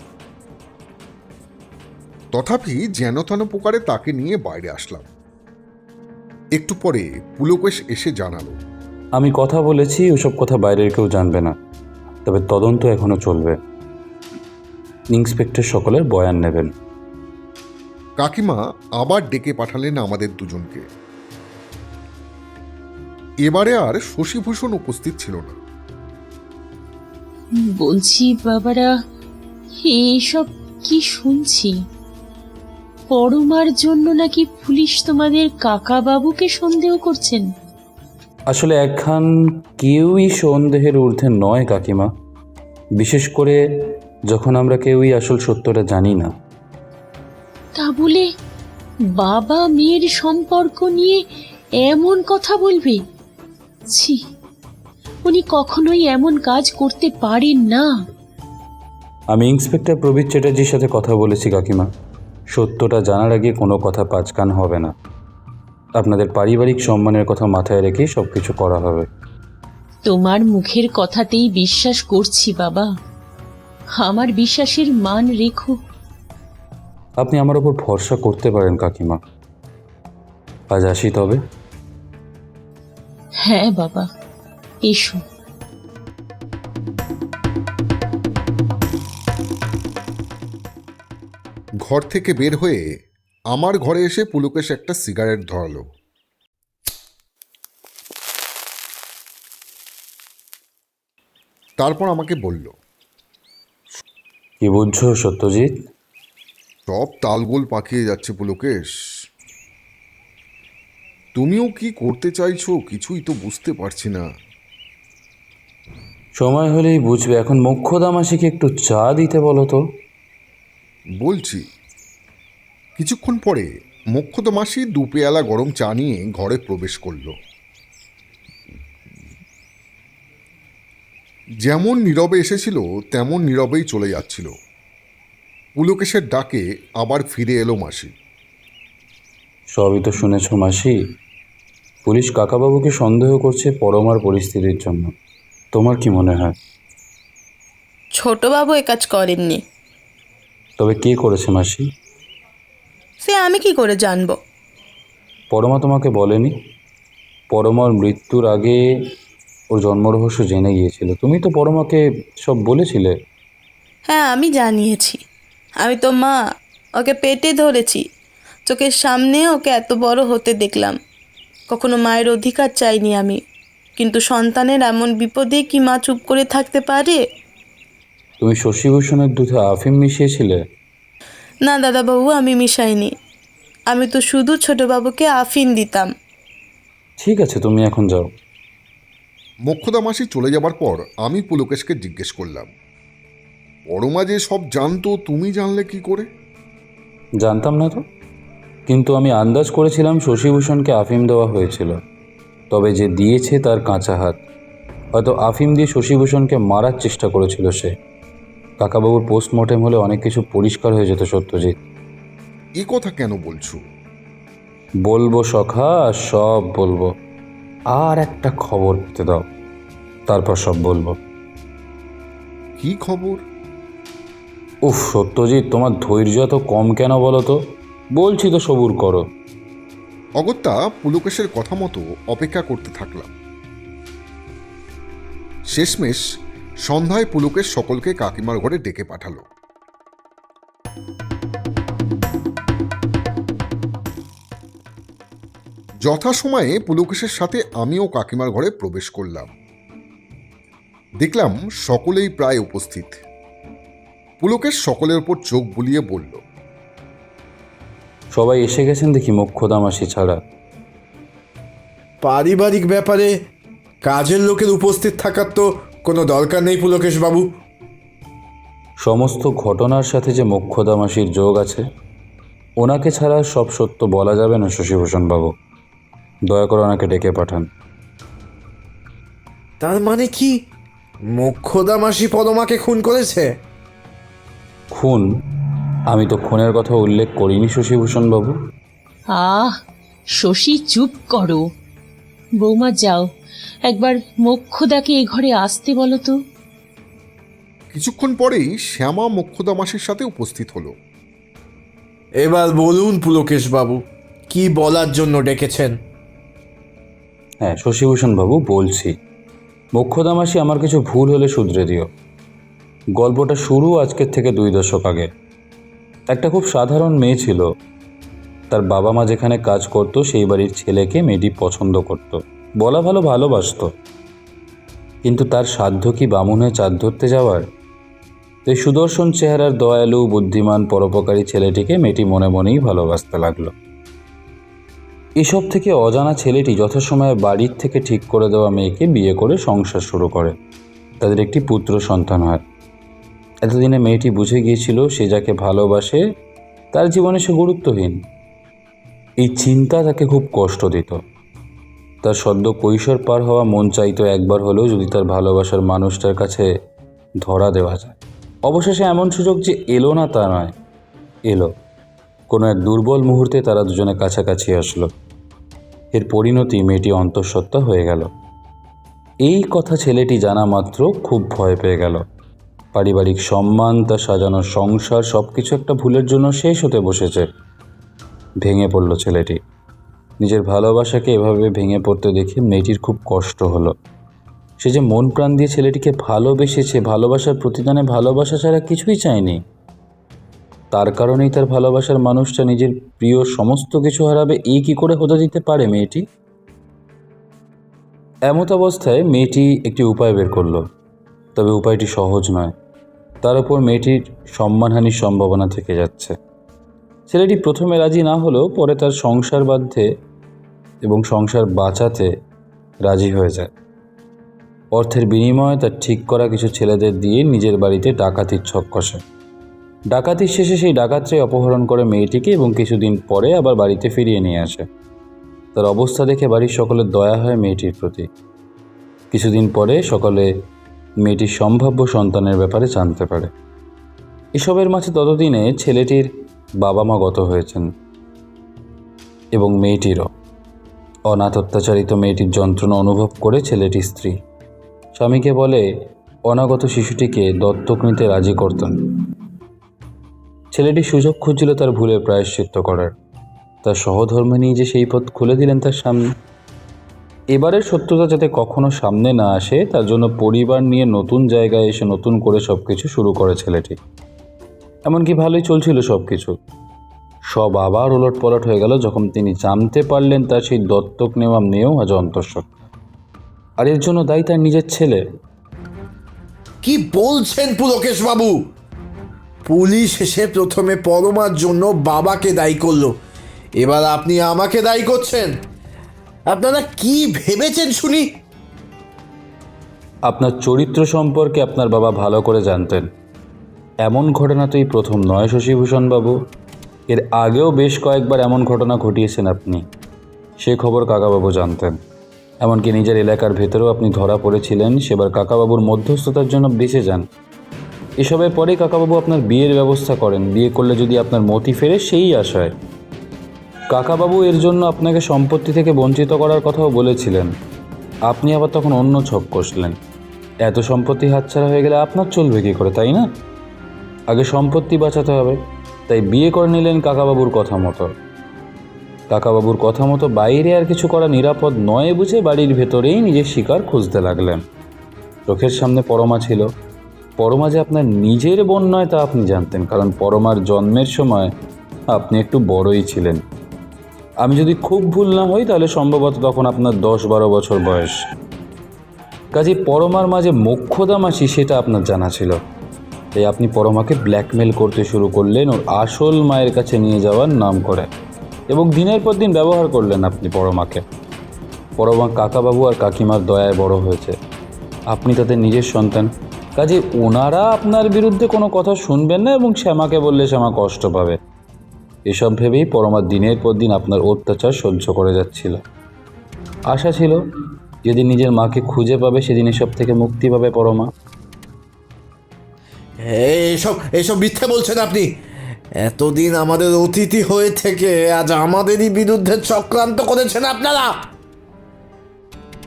তথাপি যেন তেন প্রকারে তাকে নিয়ে বাইরে আসলাম। একটু পরে পুলকেশ এসে জানালো, আমি কথা বলেছি, ওসব কথা বাইরের কেউ জানবে না, তবে তদন্ত এখনো চলবে। ইন্সপেক্টর সকলের বয়ান নেবেন। কাকিমা আবার ডেকে পাঠালেন আমাদের দুজনকে। এবারে আর শশীভূষণ উপস্থিত ছিল না। বলছি বাবারা, এইসব কি শুনছি? পরমার জন্য নাকি পুলিশ তোমাদের কাকা বাবুকে সন্দেহ করছেন? আসলে একখান কেউই সন্দেহের ঊর্ধ্বে নয় কাকিমা, বিশেষ করে যখন আমরা কেউই আসল সত্যটা জানি না। তা বলে বাবা মেয়ের সম্পর্ক নিয়ে এমন কথা বলবে? ছি, উনি কখনোই এমন কাজ করতে পারেন না। আমি ইন্সপেক্টর প্রবীর চ্যাটার্জির সাথে কথা বলেছি কাকিমা, সত্যটা জানার আগে কোনো কথা পাঁচকান হবে না। আপনাদের পারিবারিক সম্মানের কথা মাথায় রেখেই সব কিছু করা হবে। তোমার মুখের কথাতেই বিশ্বাস করছি বাবা, আমার বিশ্বাসের মান রেখো। আপনি আমার ওপর ভরসা করতে পারেন কাকিমা। আজ আসি তবে। হ্যাঁ বাবা, এসো। ঘর থেকে বের হয়ে আমার ঘরে এসে পুলকেশ একটা সিগারেট ধরালো। তারপর আমাকে বলল, কি বুঝছো সত্যজিৎ? সব তালগোল পাকিয়ে যাচ্ছে পুলকেশ। তুমিও কি করতে চাইছো কিছুই তো বুঝতে পারছি না। সময় হলেই বুঝবে। এখন মোক্ষদা মাসিকে একটু চা দিতে বলো তো। বলছি। কিছুক্ষণ পরে মোক্ষদা মাসি দু পেয়ালা গরম চা নিয়ে ঘরে প্রবেশ করল। যেমন নীরবে এসেছিল তেমন নীরবেই চলে যাচ্ছিল। পুলকেশের ডাকে আবার ফিরে এলো মাসি। সবই তো শুনেছ মাসি, পুলিশ কাকাবাবুকে সন্দেহ করছে পরমার পরিস্থিতির জন্য। তোমার কি মনে হয়? ছোটবাবু এ কাজ করেননি। তবে কে করেছে মাসি? সে আমি কি করে জানবো? পরমা তোমাকে বলেনি? পরমার মৃত্যুর আগে ওর জন্মরহস্য জেনে গিয়েছিল। তুমি তো পরমাকে সব বলেছিলে। হ্যাঁ, আমি জানিয়েছি। আমি তো মা, ওকে পেটে ধরেছি, চোখের সামনে ওকে এত বড় হতে দেখলাম। কখনো মায়ের অধিকার চাইনি আমি, কিন্তু সন্তানের এমন বিপদে কি মা চুপ করে থাকতে পারে? তুমি শশীভূষণের দুধে আফিম মিশিয়েছিলে? না দাদাবাবু, আমি মিশাইনি। আমি তো শুধু ছোটবাবুকে আফিন দিতাম। ঠিক আছে, তুমি এখন যাও। মোক্ষদা মাসি চলে যাবার পর আমি পুলকেশকে জিজ্ঞেস করলাম, বড়মা যে সব জানতো তুমি জানলে কি করে? জানতাম না তো, কিন্তু আমি আন্দাজ করেছিলাম শশীভূষণকে আফিম দেওয়া হয়েছিল। তবে যে দিয়েছে তার কাঁচা হাত, হয়তো আফিম দিয়ে শশীভূষণকে মারার চেষ্টা করেছিল সে। কাকাবাবুর পোস্টমর্টেম হলে অনেক কিছু পরিষ্কার হয়ে যেত সত্যজিৎ। এ কথা কেন বলছো? বলবো সখা, সব বলবো। আর একটা খবর পেতে দাও, তারপর সব বলবো। কি খবর? উফ সত্যজিৎ, তোমার ধৈর্য এত কম কেন বলো তো? বলছি তো, সবুর করো। অগত্যা পুলকেশের কথা মতো অপেক্ষা করতে থাকলাম। শেষমেশ সন্ধ্যায় পুলকেশ সকলকে কাকিমার ঘরে ডেকে পাঠালো। যথাসময়ে পুলকেশের সাথে আমিও কাকিমার ঘরে প্রবেশ করলাম। দেখলাম সকলেই প্রায় উপস্থিত। পুলকেশ সকলের উপর চোখ বুলিয়ে বলল, সবাই এসে গেছেন দেখি মোক্ষদা মাসি ছাড়া। পারিবারিক ব্যাপারে কাজের লোকের উপস্থিত থাকার তো কোনো দরকার নেই পুলকেশ বাবু। সমস্ত ঘটনার সাথে যে মোক্ষদা মাসির যোগ আছে, ওনাকে ছাড়া সব সত্য বলা যাবে না শশীভূষণ বাবু। দয়া করে ওনাকে ডেকে পাঠান। তার মানে কি মোক্ষদা মাসি পরমাকে খুন করেছে? খুন? আমি তো খুনের কথা উল্লেখ করিনি শশীভূষণ বাবু। আহ, শশী চুপ করো। বৌমা যাও, একবার মোক্ষদাকে এ ঘরে আসতে বলো তো। কিছুক্ষণ পরেই শ্যামা মোক্ষদা মাসির সাথে উপস্থিত হলো। এবার বলুন পুলকেশ বাবু, কি বলার জন্য ডেকেছেন? হ্যাঁ শশীভূষণ বাবু, বলছি। মোক্ষদা মাসি, আমার কিছু ভুল হলে শুধরে দিও। গল্পটা শুরু আজকের থেকে 2 দশক আগে। একটা খুব সাধারণ মেয়ে ছিল। তার বাবা মা যেখানে কাজ করতো সেই বাড়ির ছেলেকে মেয়েটি পছন্দ করত, বলা ভালো ভালোবাসত। কিন্তু তার সাধ্য কি বামুন হয়ে চাঁদ ধরতে যাওয়ার? এই সুদর্শন চেহারার দয়ালু বুদ্ধিমান পরোপকারী ছেলেটিকে মেয়েটি মনে মনেই ভালোবাসতে লাগলো। এসব থেকে অজানা ছেলেটি যথাসময়ে বাড়ির থেকে ঠিক করে দেওয়া মেয়েকে বিয়ে করে সংসার শুরু করে। তাদের একটি পুত্র সন্তান হয়। এতদিনে মেয়েটি বুঝে গিয়েছিল সে যাকে ভালোবাসে তার জীবনে সে গুরুত্বহীন। এই চিন্তা তাকে খুব কষ্ট দিত। তার সদ্য কৈশোর পার হওয়া মন চাইতো একবার হলেও যদি তার ভালোবাসার মানুষটার কাছে ধরা দেওয়া যায়। অবশেষে এমন সুযোগ যে এলো না তা নয়, এলো। কোনো এক দুর্বল মুহূর্তে তারা দুজনে কাছাকাছি আসলো। এর পরিণতি মেয়েটি অন্তঃসত্ত্বা হয়ে গেল। এই কথা ছেলেটি জানা মাত্র খুব ভয় পেয়ে গেল। পারিবারিক সম্মান, তার সাজানো সংসার, সব কিছু একটা ভুলের জন্য শেষ হতে বসেছে। ভেঙে পড়ল ছেলেটি। নিজের ভালোবাসাকে এভাবে ভেঙে পড়তে দেখে মেয়েটির খুব কষ্ট হলো। সে যে মন প্রাণ দিয়ে ছেলেটিকে ভালোবেসেছে, ভালোবাসার প্রতিদানে ভালোবাসা ছাড়া কিছুই চায়নি। তার কারণেই তার ভালোবাসার মানুষটা নিজের প্রিয় সমস্ত কিছু হারাবে, এই কি করে হতে দিতে পারে মেয়েটি? এমত অবস্থায় মেয়েটি একটি উপায় বের করলো। তবে উপায়টি সহজ নয়। তার উপর মেয়েটির সম্মানহানির সম্ভাবনা থেকে যাচ্ছে। ছেলেটি প্রথমে রাজি না হলেও পরে তার সংসার বাঁধতে এবং সংসার বাঁচাতে রাজি হয়ে যায়। অর্থের বিনিময়ে তার ঠিক করা কিছু ছেলেদের দিয়ে নিজের বাড়িতে ডাকাতির ছক কষে। ডাকাতির শেষে সেই ডাকাতরাই অপহরণ করে মেয়েটিকে এবং কিছুদিন পরে আবার বাড়িতে ফিরিয়ে নিয়ে আসে। তার অবস্থা দেখে বাড়ির সকলের দয়া হয় মেয়েটির প্রতি। কিছুদিন পরে সকলে মেয়েটির সম্ভাব্য সন্তানের ব্যাপারে জানতে পারে। এসবের মাঝে ততদিনে ছেলেটির বাবা মা গত হয়েছেন এবং মেয়েটিরও। অনাথ অত্যাচারিত মেয়েটির যন্ত্রণা অনুভব করে ছেলেটির স্ত্রী স্বামীকে বলে অনাগত শিশুটিকে দত্তক নিতে রাজি করতেন। ছেলেটি সুযোগ খুঁজছিল তার ভুলের প্রায়শ্চিত্ত করার। তার সহধর্মিণী যে সেই পথ খুলে দিলেন তার সামনে। এবারের সত্যতা যাতে কখনো সামনে না আসে তার জন্য পরিবার নিয়ে নতুন জায়গায় এসে নতুন করে সব কিছু শুরু করে ছেলেটি। এমনকি ভালোই চলছিল সব কিছু। সব আবার ওলটপলট হয়ে গেল যখন তিনি জানতে পারলেন তার সেই দত্তক নেওয়া মেয়েও আজ অন্তঃসত্ত্বা। আর এর জন্য দায়ী তার নিজের ছেলে। কি বলছেন পুলকেশ বাবু? পুলিশ এসে প্রথমে পরমার জন্য বাবাকে দায়ী করলো, এবার আপনি আমাকে দায়ী করছেন। আপনারা কি ভেবেছেন শুনি? আপনার চরিত্র সম্পর্কে আপনার বাবা ভালো করে জানতেন। এমন ঘটনা তো এই প্রথম নয় শশীভূষণ বাবু, এর আগেও বেশ কয়েকবার এমন ঘটনা ঘটিয়েছেন আপনি, সে খবর কাকাবাবু জানতেন। এমনকি নিজের এলাকার ভেতরেও আপনি ধরা পড়েছিলেন, সেবার কাকাবাবুর মধ্যস্থতার জন্য বেঁচে যান। এসবের পরে কাকাবাবু আপনার বিয়ের ব্যবস্থা করেন, বিয়ে করলে যদি আপনার মতি ফেরে সেই আশায়। কাকাবাবু এর জন্য আপনাকে সম্পত্তি থেকে বঞ্চিত করার কথাও বলেছিলেন, আপনি আবার তখন অন্য ছক কষলেন। এত সম্পত্তি হাতছাড়া হয়ে গেলে আপনার চলবে কী করে, তাই না? আগে সম্পত্তি বাঁচাতে হবে, তাই বিয়ে করে নিলেন কাকাবাবুর কথা মতো। কাকাবাবুর কথা মতো বাইরে আর কিছু করা নিরাপদ নয় বুঝে বাড়ির ভেতরেই নিজের শিকার খুঁজতে লাগলেন। চোখের সামনে পরমা ছিল। পরমা যে আপনার নিজের বোন নয় তা আপনি জানতেন, কারণ পরমার জন্মের সময় আপনি একটু বড়ই ছিলেন। আমি যদি খুব ভুল না হই তাহলে সম্ভবত তখন আপনার 10-12 বছর বয়স। কাজে পরমার মাঝে মোক্ষদা মাসি সেটা আপনার জানা ছিল, তাই আপনি পরমাকে ব্ল্যাকমেল করতে শুরু করলেন ওর আসল মায়ের কাছে নিয়ে যাওয়ার নাম করে, এবং দিনের পর দিন ব্যবহার করলেন আপনি পরমাকে। পরমা কাকাবাবু আর কাকিমার দয়ায় বড় হয়েছে, আপনি তাদের নিজের সন্তান। কাজে ওনারা আপনার বিরুদ্ধে কোনো কথা শুনবেন না, এবং শ্যামাকে বললে শ্যামা কষ্ট পাবে। এসব ভেবেই পরমা দিনের পর দিন আপনার অত্যাচার সহ্য করে যাচ্ছিল। আশা ছিল যেদিন নিজের মাকে খুঁজে পাবে সেদিন এসব থেকে মুক্তি পাবে পরমা। এসব এসব মিথ্যে বলছেন আপনি। এতদিন আমাদের অতিথি হয়ে থেকে আজ আমাদেরই বিরুদ্ধে চক্রান্ত করেছেন আপনারা।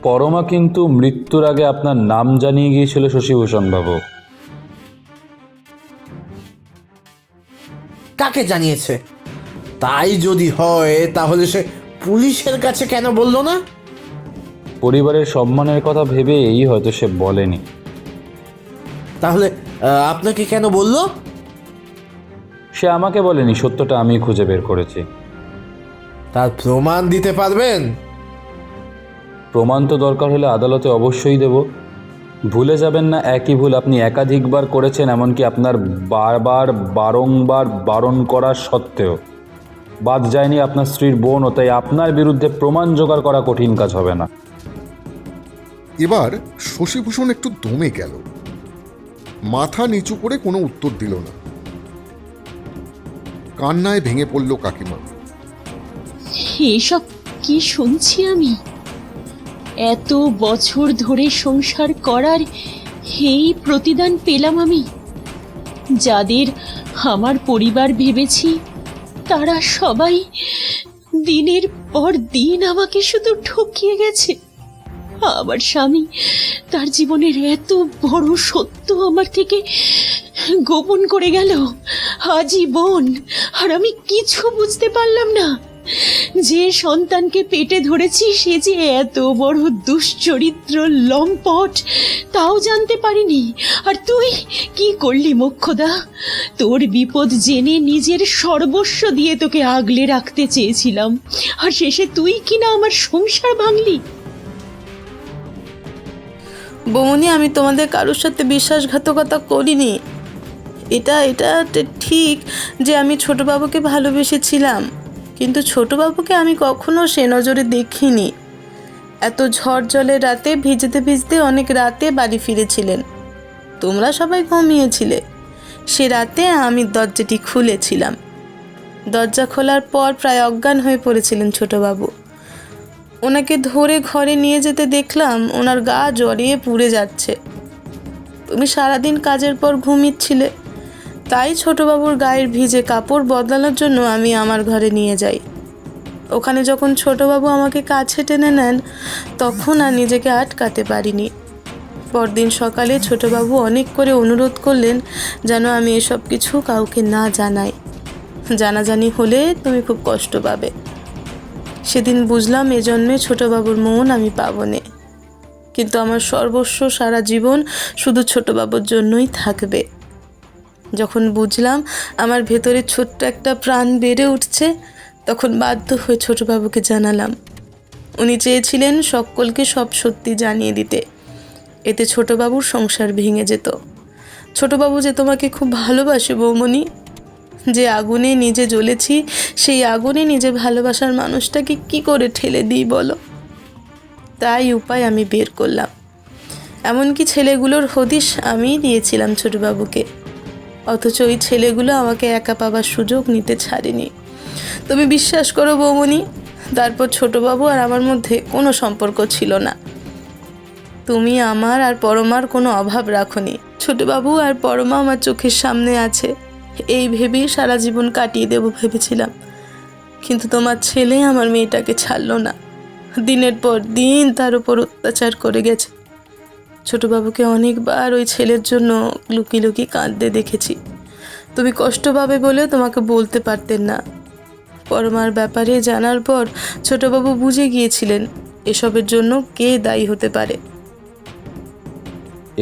পরমা কিন্তু মৃত্যুর আগে আপনার নাম জানিয়ে গিয়েছিল শশীভূষণ বাবু। কাকে জানিয়েছে? তাই যদি হয় তাহলে সে পুলিশের কাছে কেন বললো না? পরিবারের সম্মানের কথা ভেবেই হয়তো সে বলেনি। তাহলে আপনাকে কেন বললো? সে আমাকে বলেনি, সত্যটা আমি খুঁজে বের করেছি। তার প্রমাণ দিতে পারবেন? প্রমাণ তো দরকার হলে আদালতে অবশ্যই দেব। ভুলে যাবেন না একই ভুল আপনি একাধিকবার করেছেন, এমনকি আপনার বারংবার বারণ করা সত্ত্বেও বাদ যায়নি আপনার স্ত্রীর বোন, ও তাই আপনার বিরুদ্ধে প্রমাণ জোগাড় করা কঠিন কাজ হবে না। এবার শশীভূষণ একটু দমে গেল, মাথা নিচু করে কোনো উত্তর দিল না। কান্নায় ভেঙে পড়ল কাকিমা। এসব কি শুনছি আমি? এত বছর ধরে সংসার করার এই প্রতিদান পেলাম আমি। যাদের আমার পরিবার ভেবেছি তারা সবাই দিনের পর দিন আমাকে শুধু ঠকিয়ে গেছে। আমার স্বামী তার জীবনের এত বড় সত্য আমার থেকে গোপন করে গেল আজীবন, আর আমি কিছু বুঝতে পারলাম না। যে সন্তানকে পেটে ধরেছি সে যে এত বড় দুশ্চরিত্র লম্পট তাও জানতে পারিনি। আর তুই কি করলি মোক্ষদা? তোর বিপদ জেনে নিজের সর্বস্ব দিয়ে তোকে আগলে রাখতে চেয়েছিলাম, আর শেষে তুই কিনা আমার সংসার ভাঙলি। বৌমনি, আমি তোমাদের কারোর সাথে বিশ্বাসঘাতকতা করিনি। এটা ঠিক যে আমি ছোটবাবুকে ভালোবেসেছিলাম, কিন্তু ছোটবাবুকে আমি কখনো সে নজরে দেখিনি। এত ঝড় জলের রাতে ভিজতে ভিজতে অনেক রাতে বাড়ি ফিরেছিলেন। তোমরা সবাই ঘুমিয়েছিলে। সে রাতে আমি দরজাটি খুলেছিলাম। দরজা খোলার পর প্রায় অজ্ঞান হয়ে পড়েছিলেন ছোটবাবু। ওনাকে ধরে ঘরে নিয়ে যেতে দেখলাম ওনার গা জ্বরিয়ে পুড়ে যাচ্ছে। তুমি সারাদিন কাজের পর ঘুমিয়েছিলে, তাই ছোটবাবুর গায়ের ভিজে কাপড় বদলানোর জন্য আমি আমার ঘরে নিয়ে যাই। ওখানে যখন ছোটবাবু আমাকে কাছে টেনে নেন তখন আর নিজেকে আটকাতে পারিনি। পরদিন সকালে ছোটবাবু অনেক করে অনুরোধ করলেন যেন আমি এসব কিছু কাউকে না জানাই। জানাজানি হলে তুমি খুব কষ্ট পাবে। সেদিন বুঝলাম এজন্যে ছোটবাবুর মন আমি পাবো না, কিন্তু আমার সর্বস্ব সারা জীবন শুধু ছোটবাবুর জন্যই থাকবে। যখন বুঝলাম আমার ভেতরে ছোট্ট একটা প্রাণ বেড়ে উঠছে, তখন বাধ্য হয়ে ছোটবাবুকে জানালাম। উনি চেয়েছিলেন সকলকে সব সত্যি জানিয়ে দিতে। এতে ছোটবাবুর সংসার ভেঙে যেত। ছোটবাবু যে তোমাকে খুব ভালোবাসে বৌমণি, যে আগুনে নিজে জ্বলেছি সেই আগুনে নিজে ভালোবাসার মানুষটাকে কি করে ঠেলে দিই বলো? তাই উপায় আমি বের করলাম। এমনকি ছেলেগুলোর হদিশ আমিই দিয়েছিলাম ছোটবাবুকে, অথচ ওই ছেলেগুলো আমাকে একা পাবার সুযোগ নিতে ছাড়েনি। তুমি বিশ্বাস করো বৌমণি, তারপর ছোটবাবু আর আমার মধ্যে কোনো সম্পর্ক ছিল না। তুমি আমার আর পরমার কোনো অভাব রাখোনি। ছোটবাবু আর পরমা আমার চোখের সামনে আছে, এই ভেবেই সারা জীবন কাটিয়ে দেবো ভেবেছিলাম। কিন্তু তোমার ছেলে আমার মেয়েটাকে ছাড়লো না, দিনের পর দিন তার উপর অত্যাচার করে গেছে। ছোটবাবুকে অনেকবার ওই ছেলের জন্য লুকিয়ে লুকিয়ে কাঁদতে দেখেছি। তুমি কষ্ট পাবে বলে তোমাকে বলতে পারতেন না। পরমার ব্যাপারে জানার পর ছোটবাবু বুঝে গিয়েছিলেন এসবের জন্য কে দায়ী হতে পারে।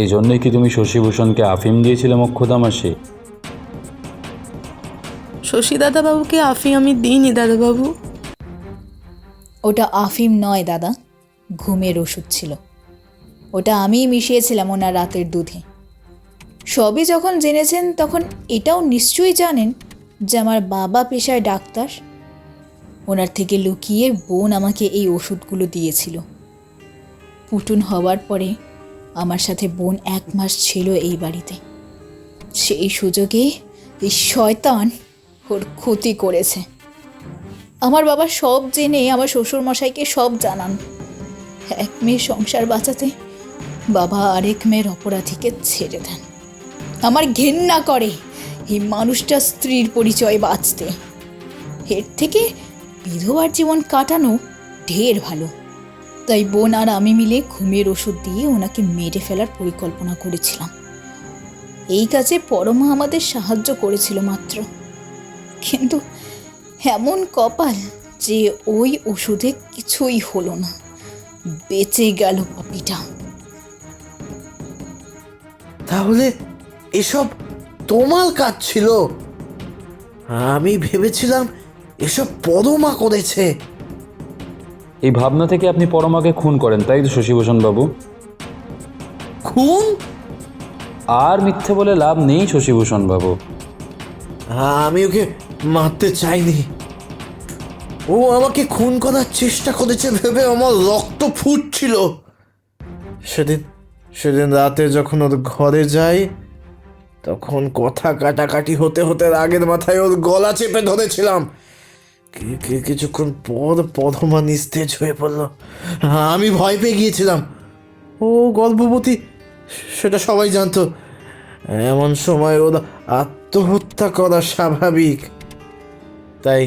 এই জন্যই কি তুমি শশীভূষণকে আফিম দিয়েছিলে মোক্ষদামাসে? শশী দাদাবাবুকে আফিম আমি দিইনি দাদাবাবু। ওটা আফিম নয় দাদা, ঘুমের ওষুধ ছিল। ওটা আমিই মিশিয়েছিলাম ওনার রাতের দুধে। সবই যখন জেনেছেন তখন এটাও নিশ্চয়ই জানেন যে আমার বাবা পেশায় ডাক্তার। ওনার থেকে লুকিয়ে বোন আমাকে এই ওষুধগুলো দিয়েছিল। পুটুন হওয়ার পরে আমার সাথে বোন 1 মাস ছিল এই বাড়িতে। সেই সুযোগে এই শয়তান ওর ক্ষতি করেছে। আমার বাবা সব জেনে আমার শ্বশুরমশাইকে সব জানান। 1 মেয়ের সংসার বাঁচাতে বাবা আরেক মেয়ের অপরাধীকে ছেড়ে দেন। আমার ঘেন্না করে এই মানুষটা স্ত্রীর পরিচয় বাঁচতে। এর থেকে বিধবার জীবন কাটানো ঢের ভালো। তাই বোন আর আমি মিলে ঘুমের ওষুধ দিয়ে ওনাকে মেরে ফেলার পরিকল্পনা করেছিলাম। এই কাজে পরমা আমাদের সাহায্য করেছিল মাত্র। কিন্তু এমন কপাল যে ওই ওষুধে কিছুই হলো না, বেঁচে গেল পাপিটা। তাহলে এসব তোমার কাজ ছিল? আমি ভেবেছিলাম এসব পরমা করেছে। এই ভাবনা থেকে আপনি পরমাকে খুন করেন, তাই তো শশীভূষণ বাবু? খুন? আর মিথ্যে বলে লাভ নেই শশীভূষণ বাবু। আমি ওকে মারতে চাইনি। ও আমাকে খুন করার চেষ্টা করেছে ভেবে আমার রক্ত ফুটছিল। সেদিন রাতে যখন ওর ঘরে যাই তখন কথা কাটাকাটি হতে হতে রাগের মাথায় ওর গলা চেপে ধরেছিলাম। কিছুক্ষণ পর পরমা নিস্তেজ হয়ে পড়ল। আমি ভয় পেয়ে গিয়েছিলাম। ও গর্ভবতী, সেটা সবাই জানতো। এমন সময় ওর আত্মহত্যা করা স্বাভাবিক। তাই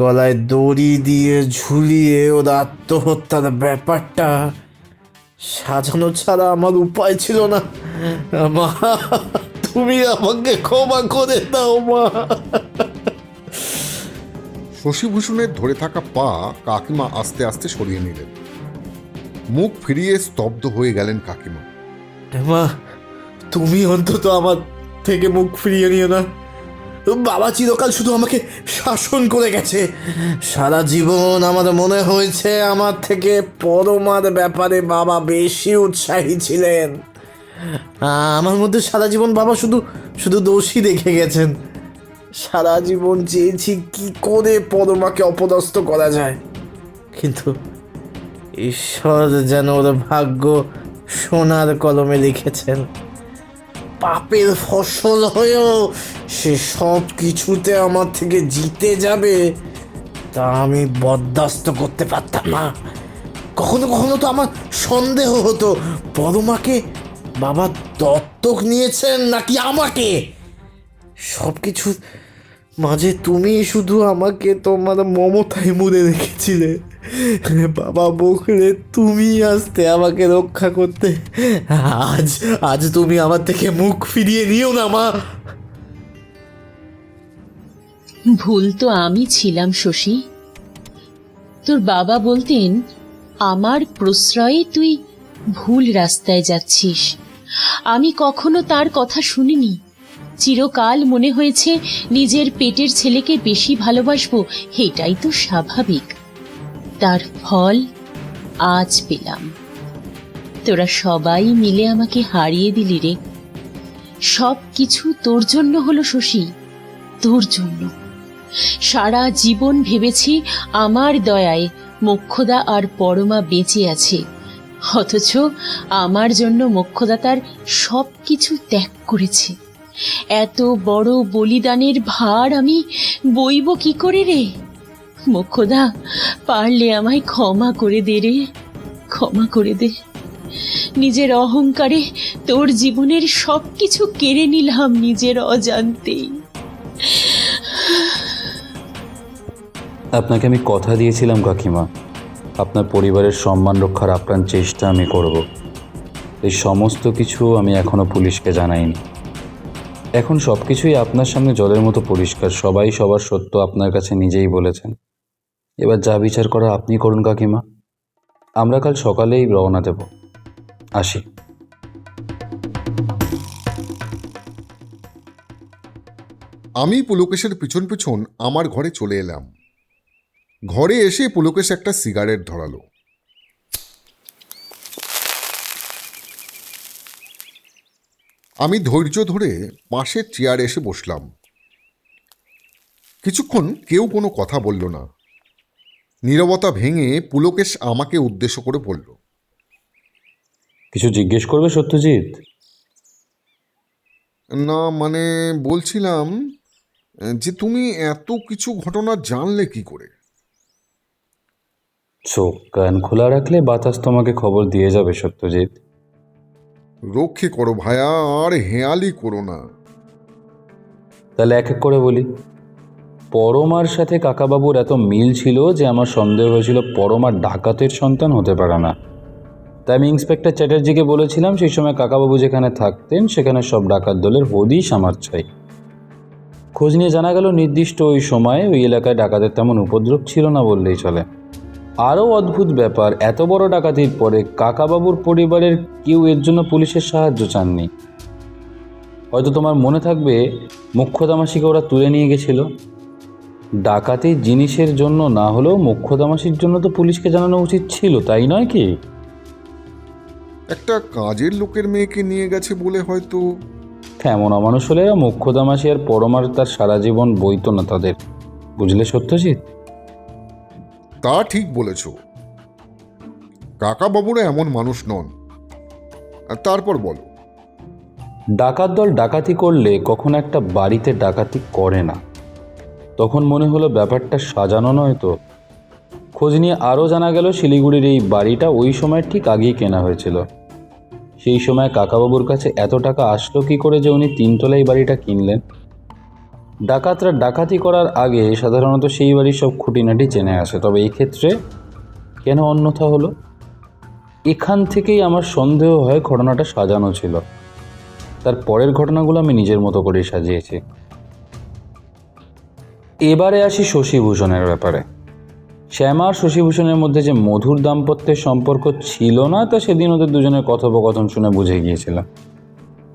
গলায় দড়ি দিয়ে ঝুলিয়ে ওর আত্মহত্যার ব্যাপারটা সাজানো ছাড়া আমার উপায় ছিল না। মা, তুমি আমাকে ক্ষমা করে দাও মা। শশীভূষণের ধরে থাকা পা কাকিমা আস্তে আস্তে সরিয়ে নিলেন। মুখ ফিরিয়ে স্তব্ধ হয়ে গেলেন কাকিমা। মা, তুমি অন্তত আমার থেকে মুখ ফিরিয়ে নিও না। বাবা চিরকাল শুধু আমাকে শাসন করে গেছে। সারা জীবন আমার মনে হয়েছে আমার থেকে পরমার ব্যাপারে বাবা বেশি উৎসাহী ছিলেন। আমার মধ্যে সারা জীবন বাবা শুধু দোষী দেখে গেছেন। সারা জীবন চেয়েছি কি করে পরমাকে অপদস্থ করা যায়, কিন্তু ঈশ্বর যেন ওর ভাগ্য সোনার কলমে লিখেছেন। পাপের ফসল হয়েও সে সব কিছুতে আমার থেকে জিতে যাবে তা আমি বরদাস্ত করতে পারতাম না। কখনো কখনো তো আমার সন্দেহ হতো পরমাকে বাবা দত্তক নিয়েছেন নাকি আমাকে। সব কিছু মাঝে তুমি শুধু আমাকে তোমার মমতায় মুড়ে রেখেছিলে। বাবা বকলে তুমি আসতে আমাকে রক্ষা করতে। আজ তুমি আমার থেকে মুখ ফিরিয়ে নিও না মা। ভুল তো আমি ছিলাম শশী। তোর বাবা বলতেন আমার প্রশ্রয়ে তুই ভুল রাস্তায় যাচ্ছিস। আমি কখনো তার কথা শুনিনি। চিরকাল মনে হয়েছে নিজের পেটের ছেলেকে বেশি ভালোবাসবো, এটাই তো স্বাভাবিক। তার ফল আজ পেলাম। তোরা সবাই মিলে আমাকে হারিয়ে দিলি রে। সব কিছু তোর জন্য হলো শশী, তোর জন্য। সারা জীবন ভেবেছি আমার দয়ায় মোক্ষদা আর পরমা বেঁচে আছে, অথচ আমার জন্য মোক্ষদা তার সব কিছু ত্যাগ করেছে। এত বড় বলিদানের ভার আমি বইব কি করে রে? মোক্ষদা, পারলে আমায় ক্ষমা করে দে রে, ক্ষমা করে দে। নিজের অহংকারে তোর জীবনের সব কিছু কেড়ে নিলাম নিজের অজান্তেই। আপনাকে আমি কথা দিয়েছিলাম কাকিমা, আপনার পরিবারের সম্মান রক্ষার আপ্রাণ চেষ্টা আমি করব। এই সমস্ত কিছু আমি এখনো পুলিশকে জানাইনি। এখন সব কিছুই আপনার সামনে জলের মতো পরিষ্কার। সবাই সবার সত্য আপনার কাছে নিজেই বলেছেন। এবার যা বিচার করা আপনি করুন কাকিমা। আমরা কাল সকালেই রওনা দেব। আসি। আমি পুলকেশের পিছন পিছন আমার ঘরে চলে এলাম। ঘরে এসে পুলকেশ একটা সিগারেট ধরালো। আমি ধৈর্য ধরে পাশের চেয়ারে এসে বসলাম। কিছুক্ষণ কেউ কোনো কথা বলল না। নীরবতা ভেঙে পুলকেশ আমাকে উদ্দেশ্য করে বলল, কিছু জিজ্ঞেস করবে সত্যজিৎ? না মানে বলছিলাম যে তুমি এত কিছু ঘটনা জানলে কি করে? চোখ কান খোলা রাখলে বাতাস তোমাকে খবর দিয়ে যাবে সত্যজিৎ। রক্ষে করো ভায়া, আর হেয়ালি করো না। তাহলে এক এক করে বলি। পরমার সাথে কাকাবাবুর এত মিল ছিল যে আমার সন্দেহ হয়েছিল পরমা ডাকাতের সন্তান হতে পারে না। তাই আমি ইন্সপেক্টর চ্যাটার্জিকে বলেছিলাম সেই সময় কাকাবাবু যেখানে থাকতেন সেখানে সব ডাকাত দলের হদিশ আমার চাই। খোঁজ নিয়ে জানা গেল নির্দিষ্ট ওই সময়ে ওই এলাকায় ডাকাতের তেমন উপদ্রব ছিল না বললেই চলে। আরও অদ্ভুত ব্যাপার, এত বড় ডাকাতির পরে কাকাবাবুর পরিবারের কেউ এর জন্য পুলিশের সাহায্য চাননি। হয়তো তোমার মনে থাকবে মোক্ষদামাসিকে ওরা তুলে নিয়ে গেছিল। ডাকাতি জিনিসের জন্য না হলেও মোক্ষদামাসির জন্য তো পুলিশকে জানানো উচিত ছিল, তাই নয় কি? একটা কাজের লোকের মেয়েকে নিয়ে গেছে বলে হয়তো। তেমন অমানুষ হলে মোক্ষদামাসি আর পরমার তার সারা জীবন বইতো না তাদের, বুঝলে সত্যজিৎ? তা ঠিক বলেছ, কাকাবাবুরা এমন মানুষ নন। তারপর বলো। ডাকাত দল ডাকাতি করলে কখনো একটা বাড়িতে ডাকাতি করে না। তখন মনে হলো ব্যাপারটা সাজানো নয় তো। খোঁজ নিয়ে আরও জানা গেল শিলিগুড়ির এই বাড়িটা ওই সময় ঠিক আগেই কেনা হয়েছিল। সেই সময় কাকাবাবুর কাছে এত টাকা আসলো কি করে যে উনি তিনতলায় বাড়িটা কিনলেন? ডাকাতরা ডাকাতি করার আগে সাধারণত সেই বাড়ির সব খুঁটিনাটি জেনে আসে, তবে এই ক্ষেত্রে কেন অন্যথা হলো? এখান থেকেই আমার সন্দেহ হয় ঘটনাটা সাজানো ছিল। তার পরের ঘটনাগুলো আমি নিজের মতো করেই সাজিয়েছি। এবারে আসি শশীভূষণের ব্যাপারে। শ্যামা আর শশীভূষণের মধ্যে যে মধুর দাম্পত্যের সম্পর্ক ছিল না তা সেদিন ওদের দুজনের কথোপকথন শুনে বুঝে গিয়েছিলাম।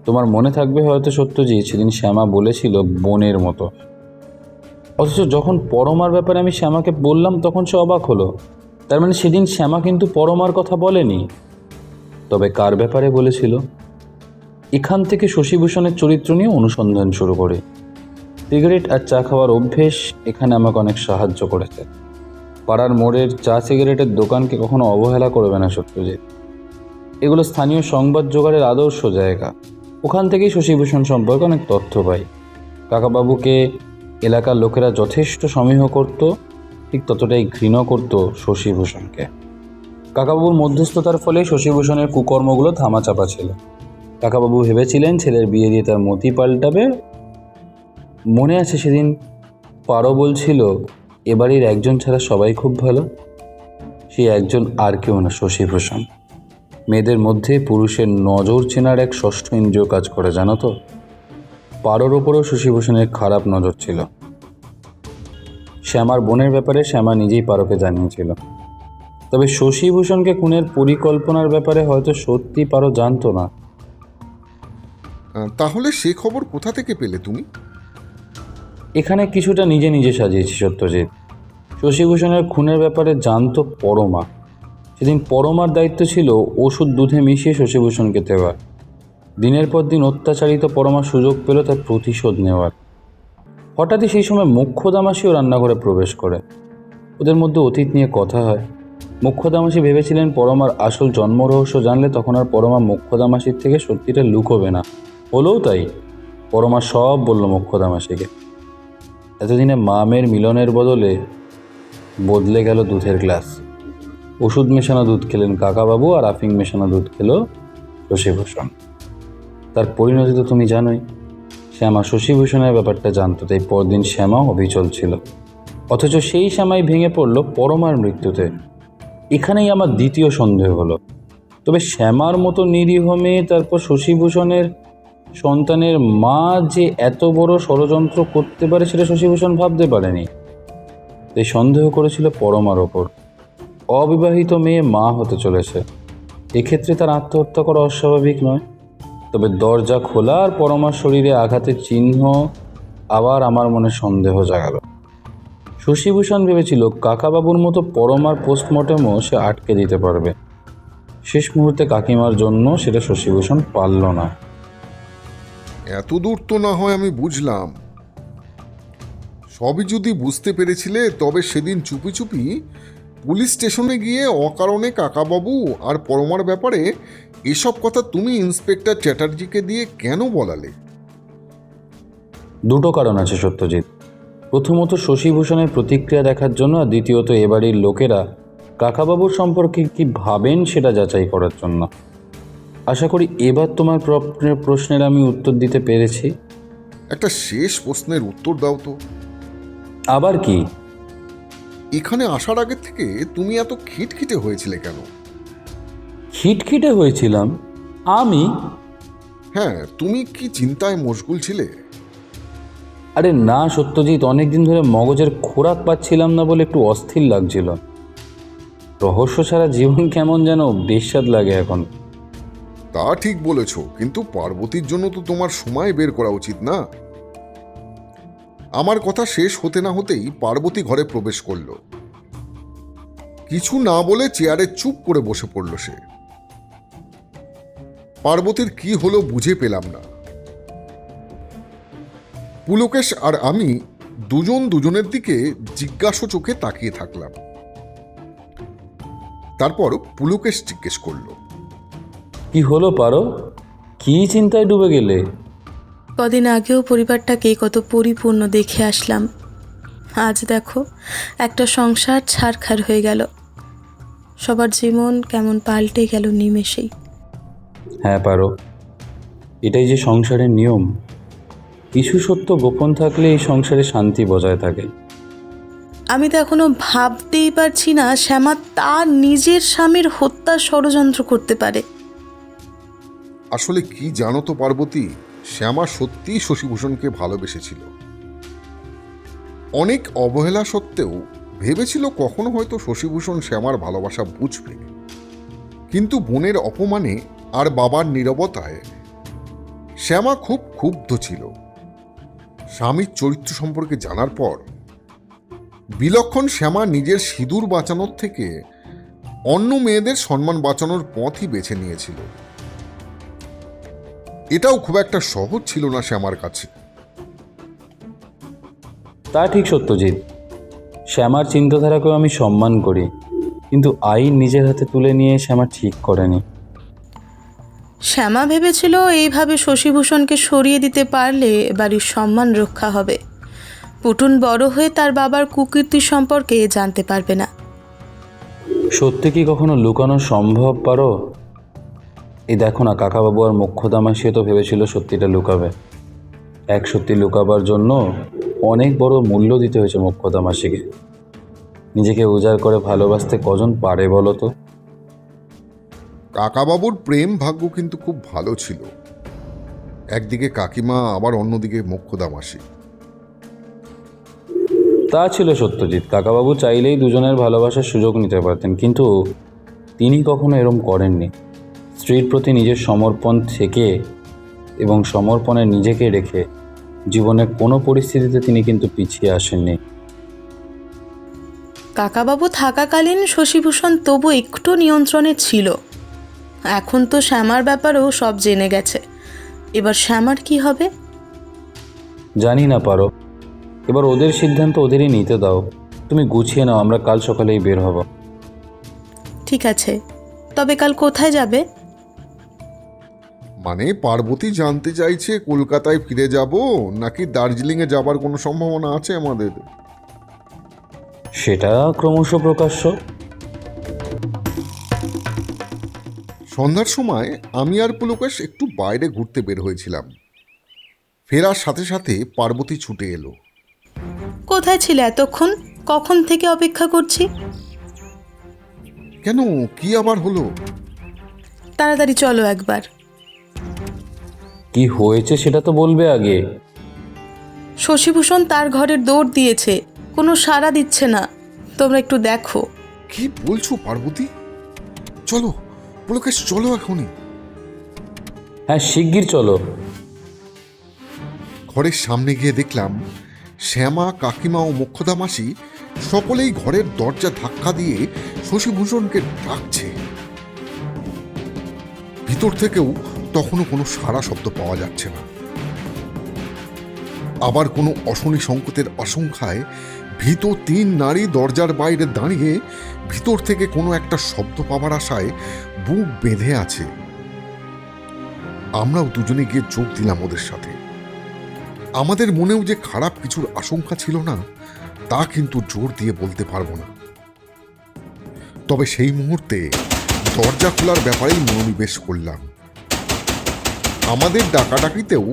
তোমার মনে থাকবে হয়তো সত্যজিৎ, সেদিন শ্যামা বলেছিল বোনের মতো। অথচ যখন পরমার ব্যাপারে আমি শ্যামাকে বললাম তখন সে অবাক হলো। তার মানে সেদিন শ্যামা কিন্তু পরমার কথা বলেনি। তবে কার ব্যাপারে বলেছিল? এখান থেকে শশীভূষণের চরিত্র নিয়ে অনুসন্ধান শুরু করে। সিগারেট আর চা খাওয়ার অভ্যেস এখানে আমাকে অনেক সাহায্য করেছে। পাড়ার মোড়ের চা সিগারেটের দোকানকে কখনো অবহেলা করবে না সত্যজিৎ। এগুলো স্থানীয় সংবাদ জোগাড়ের আদর্শ জায়গা। ওখান থেকেই শশীভূষণ সম্পর্কে অনেক তথ্য পাই। কাকাবাবুকে এলাকার লোকেরা যথেষ্ট সমীহ করত, ঠিক ততটাই ঘৃণা করত শশীভূষণকে। কাকাবাবুর মধ্যস্থতার ফলে শশীভূষণের কুকর্মগুলো ধামাচাপা ছিল। কাকাবাবু ভেবেছিলেন ছেলের বিয়ে দিয়ে তার মতি পাল্টাবে। মনে আছে সেদিন পারো বলছিল এবাড়ির একজন ছাড়া সবাই খুব ভালো। সেই একজন আর কেউ না, শশীভূষণ। মেয়েদের মধ্যে পুরুষের নজর চেনার এক ষষ্ঠ ইন্দ্রিয় কাজ করে, জানো তো? পারোর ওপরেও শশীভূষণের খারাপ নজর ছিল। শ্যামার বোনের ব্যাপারে শ্যামা নিজেই পারোকে জানিয়েছিল। তবে শশীভূষণকে খুনের পরিকল্পনার ব্যাপারে হয়তো সত্যি পারো জানতো না। তাহলে সে খবর কোথা থেকে পেলে তুমি? এখানে কিছুটা নিজে নিজে সাজিয়েছি সত্যজিৎ। শশীভূষণের খুনের ব্যাপারে জানতো পরমা। সেদিন পরমার দায়িত্ব ছিল ওষুধ দুধে মিশিয়ে শশীভূষণকে দেওয়া। দিনের পর দিন অত্যাচারিত পরমা সুযোগ পেল তার প্রতিশোধ নেওয়ার। হঠাৎই সেই সময় মুখ্যদামাসীও রান্নাঘরে প্রবেশ করে। ওদের মধ্যে অতীত নিয়ে কথা হয়। মুখ্যদামাসী ভেবেছিলেন পরমার আসল জন্ম রহস্য জানলে তখন আর পরমা মুখ্যদামাসীর থেকে সত্যিটা লুকোবে না। হলেও তাই, পরমা সব বলল মুখ্যদামাসীকে। এতদিনে মা মেয়ের মিলনের বদলে গেল দুধের গ্লাস। ওষুধ মেশানো দুধ খেলেন কাকাবাবু, আর আফিং মেশানো দুধ খেল শশীভূষণ। তার পরিণতি তো তুমি জানোই। শ্যামা শশীভূষণের ব্যাপারটা জানতো, তাই পরদিন শ্যামাও অবিচল ছিল। অথচ সেই শ্যামাই ভেঙে পড়ল পরমার মৃত্যুতে। এখানেই আমার দ্বিতীয় সন্দেহ হলো। তবে শ্যামার মতো নিরীহ মেয়ে তারপর শশীভূষণের সন্তানের মা যে এত বড় ষড়যন্ত্র করতে পারে সেটা শশীভূষণ ভাবতে পারেনি। তাই সন্দেহ করেছিল পরমার ওপর। অবিবাহিত মেয়ে মা হতে চলেছে, এক্ষেত্রে তার আত্মহত্যা করা অস্বাভাবিক নয়। তবে দরজা খোলা আর পরমার শরীরে আঘাতের চিহ্ন আবার আমার মনে সন্দেহ জাগালো। শশীভূষণ ভেবেছিল কাকাবাবুর মতো পরমার পোস্টমর্টেমও সে আটকে দিতে পারবে। শেষ মুহূর্তে কাকিমার জন্য সেটা শশীভূষণ পারল না। এত দূর তো না হয় আমি বুঝলাম। সবই যদি বুঝতে পেরেছিলে তবে সেদিন চুপি চুপি পুলিশ স্টেশনে গিয়ে অকারণে কাকাবাবু আর পরমার ব্যাপারে এসব কথা তুমি ইন্সপেক্টর চ্যাটার্জিকে দিয়ে কেন বলালে? দুটো কারণ আছে সত্যজিৎ। প্রথমত শশীভূষণের প্রতিক্রিয়া দেখার জন্য, আর দ্বিতীয়ত এবাড়ির লোকেরা কাকাবাবুর সম্পর্কে কি ভাবেন সেটা যাচাই করার জন্য। আশা করি এবার তোমার প্রশ্নের আমি উত্তর দিতে পেরেছি। একটা শেষ প্রশ্নের উত্তর দাও তো। আবার কি? এখানে আসার আগের থেকে তুমি এত খিটখিটে হয়েছিলে কেন? খিটখিটে হয়েছিলাম আমি? হ্যাঁ, তুমি কি চিন্তায় মশগুল ছিলে? আরে না সত্যজিৎ, অনেকদিন ধরে মগজের খোরাক পাচ্ছিলাম না বলে একটু অস্থির লাগছিল। রহস্য ছাড়া জীবন কেমন যেন বেস্বাদ লাগে এখন। তা ঠিক বলেছ, কিন্তু পার্বতীর জন্য তো তোমার সময় বের করা উচিত না? আমার কথা শেষ হতে না হতেই পার্বতী ঘরে প্রবেশ করল। কিছু না বলে চেয়ারে চুপ করে বসে পড়ল সে। পার্বতীর কি হলো বুঝে পেলাম না। পুলকেশ আর আমি দুজন দুজনের দিকে জিজ্ঞাসা চোখে তাকিয়ে থাকলাম। তারপর পুলকেশ জিজ্ঞেস করল, কি হলো পারো? কি চিন্তায় ডুবে গেলে? কদিন আগেও পরিবারটাকে কত পরিপূর্ণ দেখে আসলাম, আজ দেখো একটা সংসার ছারখার হয়ে গেল। সবার জীবন কেমন পাল্টে গেল নিমেষেই। হ্যাঁ পারো, এটাই যে সংসারের নিয়ম। কিছু সত্য গোপন থাকলে এই সংসারে শান্তি বজায় থাকে। আমি তো এখনো ভাবতেই পারছি না শ্যামা তার নিজের স্বামীর হত্যার ষড়যন্ত্র করতে পারে। আসলে কি জানো তো পার্বতী, শ্যামা সত্যিই শশীভূষণকে ভালোবেসেছিল। অনেক অবহেলা সত্ত্বেও ভেবেছিল কখনো হয়তো শশীভূষণ শ্যামার ভালোবাসা বুঝবে। কিন্তু বোনের অপমানে আর বাবার নীরবতায় শ্যামা খুব ক্ষুব্ধ ছিল। স্বামীর চরিত্র সম্পর্কে জানার পর বিলক্ষণ শ্যামা নিজের সিঁদুর বাঁচানোর থেকে অন্য মেয়েদের সম্মান বাঁচানোর পথই বেছে নিয়েছিল। এটাও খুব একটা সহজ ছিল না শ্যামার কাছে। তা ঠিক সত্যজিৎ, শ্যামার চিন্তাধারাকেও আমি সম্মান করি, কিন্তু আইন নিজের হাতে তুলে নিয়ে শ্যামা ঠিক করেনি। শ্যামা ভেবেছিল এইভাবে শশীভূষণকে সরিয়ে দিতে পারলে বাড়ির সম্মান রক্ষা হবে। পুটুন বড় হয়ে তার বাবার কুকীর্তি সম্পর্কে জানতে পারবে না। সত্যি কি কখনো লুকানো সম্ভব পারো? এই দেখো না, কাকাবাবু আর মুখ্যদামাসিও তো ভেবেছিল সত্যিটা লুকাবে। এক সত্যি লুকাবার জন্য অনেক বড় মূল্য দিতে হয়েছে মুখ্যদামাসিকে। নিজেকে উজাড় করে ভালোবাসতে কজন পারে বলো তো? কাকাবাবুর প্রেম ভাগ্য কিন্তু খুব ভালো ছিল। একদিকে কাকিমা, আবার অন্যদিকে মুখ্যদামাসি। তা ছিল সত্যজিৎ, কাকাবাবু চাইলেই দুজনের ভালোবাসার সুযোগ নিতে পারতেন, কিন্তু তিনি কখনো এরম করেননি। স্ত্রীর প্রতি নিজের সমর্পণ থেকে এবং সমর্পণে নিজেকে রেখে জীবনের কোনো পরিস্থিতিতে তিনি কিন্তু পিছিয়ে আসেননি। কাকাবাবু থাকাকালীন শশীভূষণ তবু একটু নিয়ন্ত্রণে ছিল। এখন তো শ্যামার ব্যাপারেও সব জেনে গেছে। এবার শ্যামার কি হবে? জানি না পারো, এবার ওদের সিদ্ধান্ত ওদেরই নিতে দাও। তুমি গুছিয়ে নাও, আমরা কাল সকালেই বের হব। ঠিক আছে, তবে কাল কোথায় যাবে? মানে পার্বতী জানতে চাইছে কলকাতায় ফিরে যাব নাকি দার্জিলিংয়ে যাবার কোনো সম্ভাবনা আছে আমাদের। সেটা ক্রমশ প্রকাশ্য। সন্ধ্যার সময় আমি আর পুলকেশ একটু বাইরে ঘুরতে বের হয়েছিলাম। ফেরার সাথে সাথে পার্বতী ছুটে এলো। কোথায় ছিলে এতক্ষণ? কখন থেকে অপেক্ষা করছি। কেন, কি আবার হলো? তাড়াতাড়ি চলো একবার। কি হয়েছে সেটা তো বলবে আগে। শশীভূষণ তার ঘরের দৌড় দিয়েছে, কোনো সাড়া দিচ্ছে না। তোমরা একটু দেখো। কি বলছো পার্বতী? চলো পুলকেশ, চলো এখনই। হ্যাঁ, শিগগির চলো। ঘরের সামনে গিয়ে দেখলাম শ্যামা, কাকিমা ও মোক্ষদা মাসি সকলেই ঘরের দরজা ধাক্কা দিয়ে শশীভূষণকে ডাকছে। ভিতর থেকেও তখনও কোনো সাড়া শব্দ পাওয়া যাচ্ছে না। আবার কোনো অশনি সংকটের আশঙ্কায় ভীত 3 নারী দরজার বাইরে দাঁড়িয়ে ভিতর থেকে কোনো একটা শব্দ পাওয়ার আশায় বুক বেঁধে আছে। আমরাও দুজনে গিয়ে যোগ দিলাম ওদের সাথে। আমাদের মনেও যে খারাপ কিছুর আশঙ্কা ছিল না তা কিন্তু জোর দিয়ে বলতে পারবো না। তবে সেই মুহূর্তে দরজা খোলার ব্যাপারেই মনোনিবেশ করলাম। আমাদের ডাকাডাকিতেও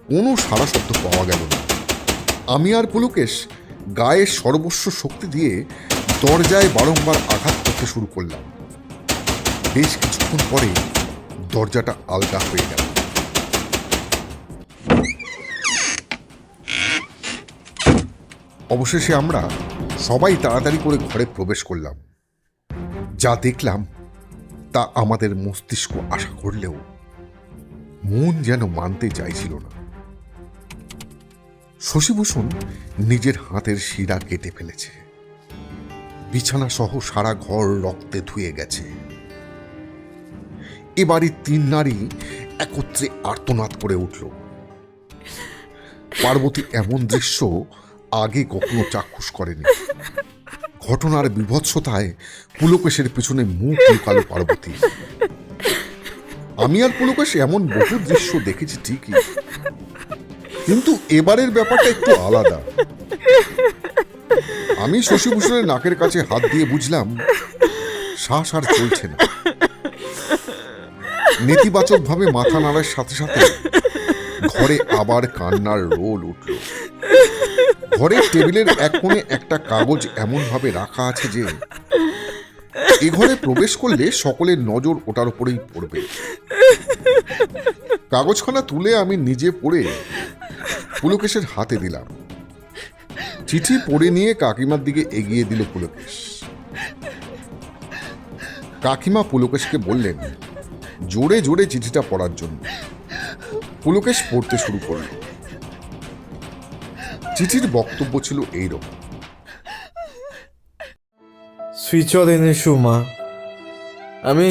কোনো সাড়া শব্দ পাওয়া গেল না। আমি আর পুলকেশ গায়ের সর্বস্ব শক্তি দিয়ে দরজায় বারংবার আঘাত করতে শুরু করলাম। বেশ কিছুক্ষণ পরে দরজাটা আলগা হয়ে গেল। অবশেষে আমরা সবাই তাড়াতাড়ি করে ঘরে প্রবেশ করলাম। যা দেখলাম তা আমাদের মস্তিষ্ক আশা করলেও মন যেন মানতে চাইছিল না। শশীভূষণ নিজের হাতের শিরা কেটে ফেলেছে। বিছানা সহ সারা ঘর রক্তে ধুয়ে গেছে। এবারে 3 নারী একত্রে আর্তনাদ করে উঠল। পার্বতী এমন দৃশ্য আগে কখনো চাক্ষুষ করেনি। ঘটনার বিভৎসতায় পুলকেশের পিছনে মুখ লুকালো পার্বতী। আমি আর পুলকেশ এমন বহু দৃশ্য দেখেছি ঠিকই, কিন্তু এবারের ব্যাপারটা একটু আলাদা। আমি শশীভূষণের নাকের কাছে হাত দিয়ে বুঝলাম শ্বাস আর চলছে না। নেতিবাচকভাবে মাথা নাড়ার সাথে সাথে ঘরে আবার কান্নার রোল উঠল। ঘরের টেবিলের এক কোণে একটা কাগজ এমনভাবে রাখা আছে যে এ ঘরে প্রবেশ করলে সকলের নজর ওটার উপরেই পড়বে। কাগজখানা তুলে আমি নিজে পড়ে পুলকেশের হাতে দিলাম। চিঠি পড়ে নিয়ে কাকিমার দিকে এগিয়ে দিল পুলকেশ। কাকিমা পুলকেশকে বললেন জোরে জোরে চিঠিটা পড়ার জন্য। পুলকেশ পড়তে শুরু করল। চিঠির বক্তব্য ছিল এইরকম। শ্রীচরণে সুমা, আমি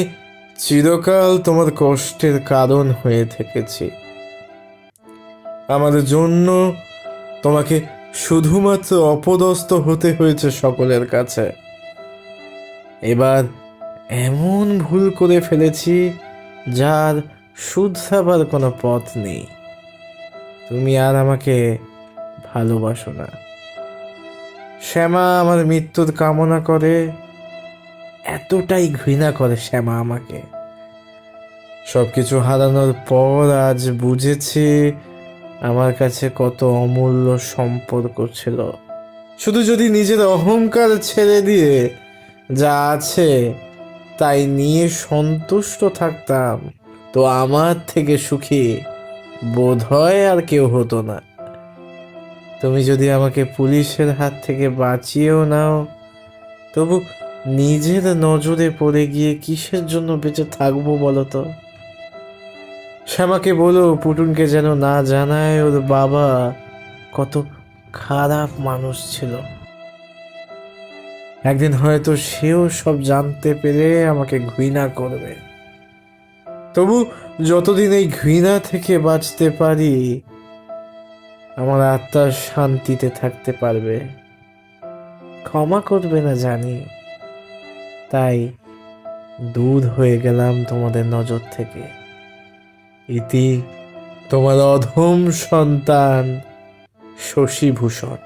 চিরকাল তোমার কষ্টের কারণ হয়ে থেকেছি। আমাদের জন্য তোমাকে শুধুমাত্র অপদস্থ হতে হয়েছে সকলের কাছে। এবার এমন ভুল করে ফেলেছি যার শুধরাবার কোনো পথ নেই। তুমি আর আমাকে ভালোবাসো না। শ্যামা আমার মৃত্যুর কামনা করে, এতটাই ঘৃণা করে শ্যামা আমাকে। সবকিছু হারানোর পর আজ বুঝেছি আমার কাছে কত অমূল্য সম্পর্ক ছিল। শুধু যদি নিজের অহংকার ছেড়ে দিয়ে যা আছে তাই নিয়ে সন্তুষ্ট থাকতাম, তো আমার থেকে সুখী বোধহয় আর কেউ হতো না। তুমি যদি আমাকে পুলিশের হাত থেকে বাঁচিয়েও নাও, তবু নিজের নজরে পড়ে গিয়ে কিসের জন্য বেঁচে থাকবো বলো তো? শ্যামাকে বলো পুটুনকে যেন না জানায় ওর বাবা কত খারাপ মানুষ ছিল। একদিন হয়তো সেও সব জানতে পেরে আমাকে ঘৃণা করবে। তবু যতদিন এই ঘৃণা থেকে বাঁচতে পারি, আমার আত্মা শান্তিতে থাকতে পারবে। ক্ষমা করবে না জানি, তাই দূর হয়ে গেলাম তোমাদের নজর থেকে। ইতি তোমার অধম সন্তান শশীভূষণ।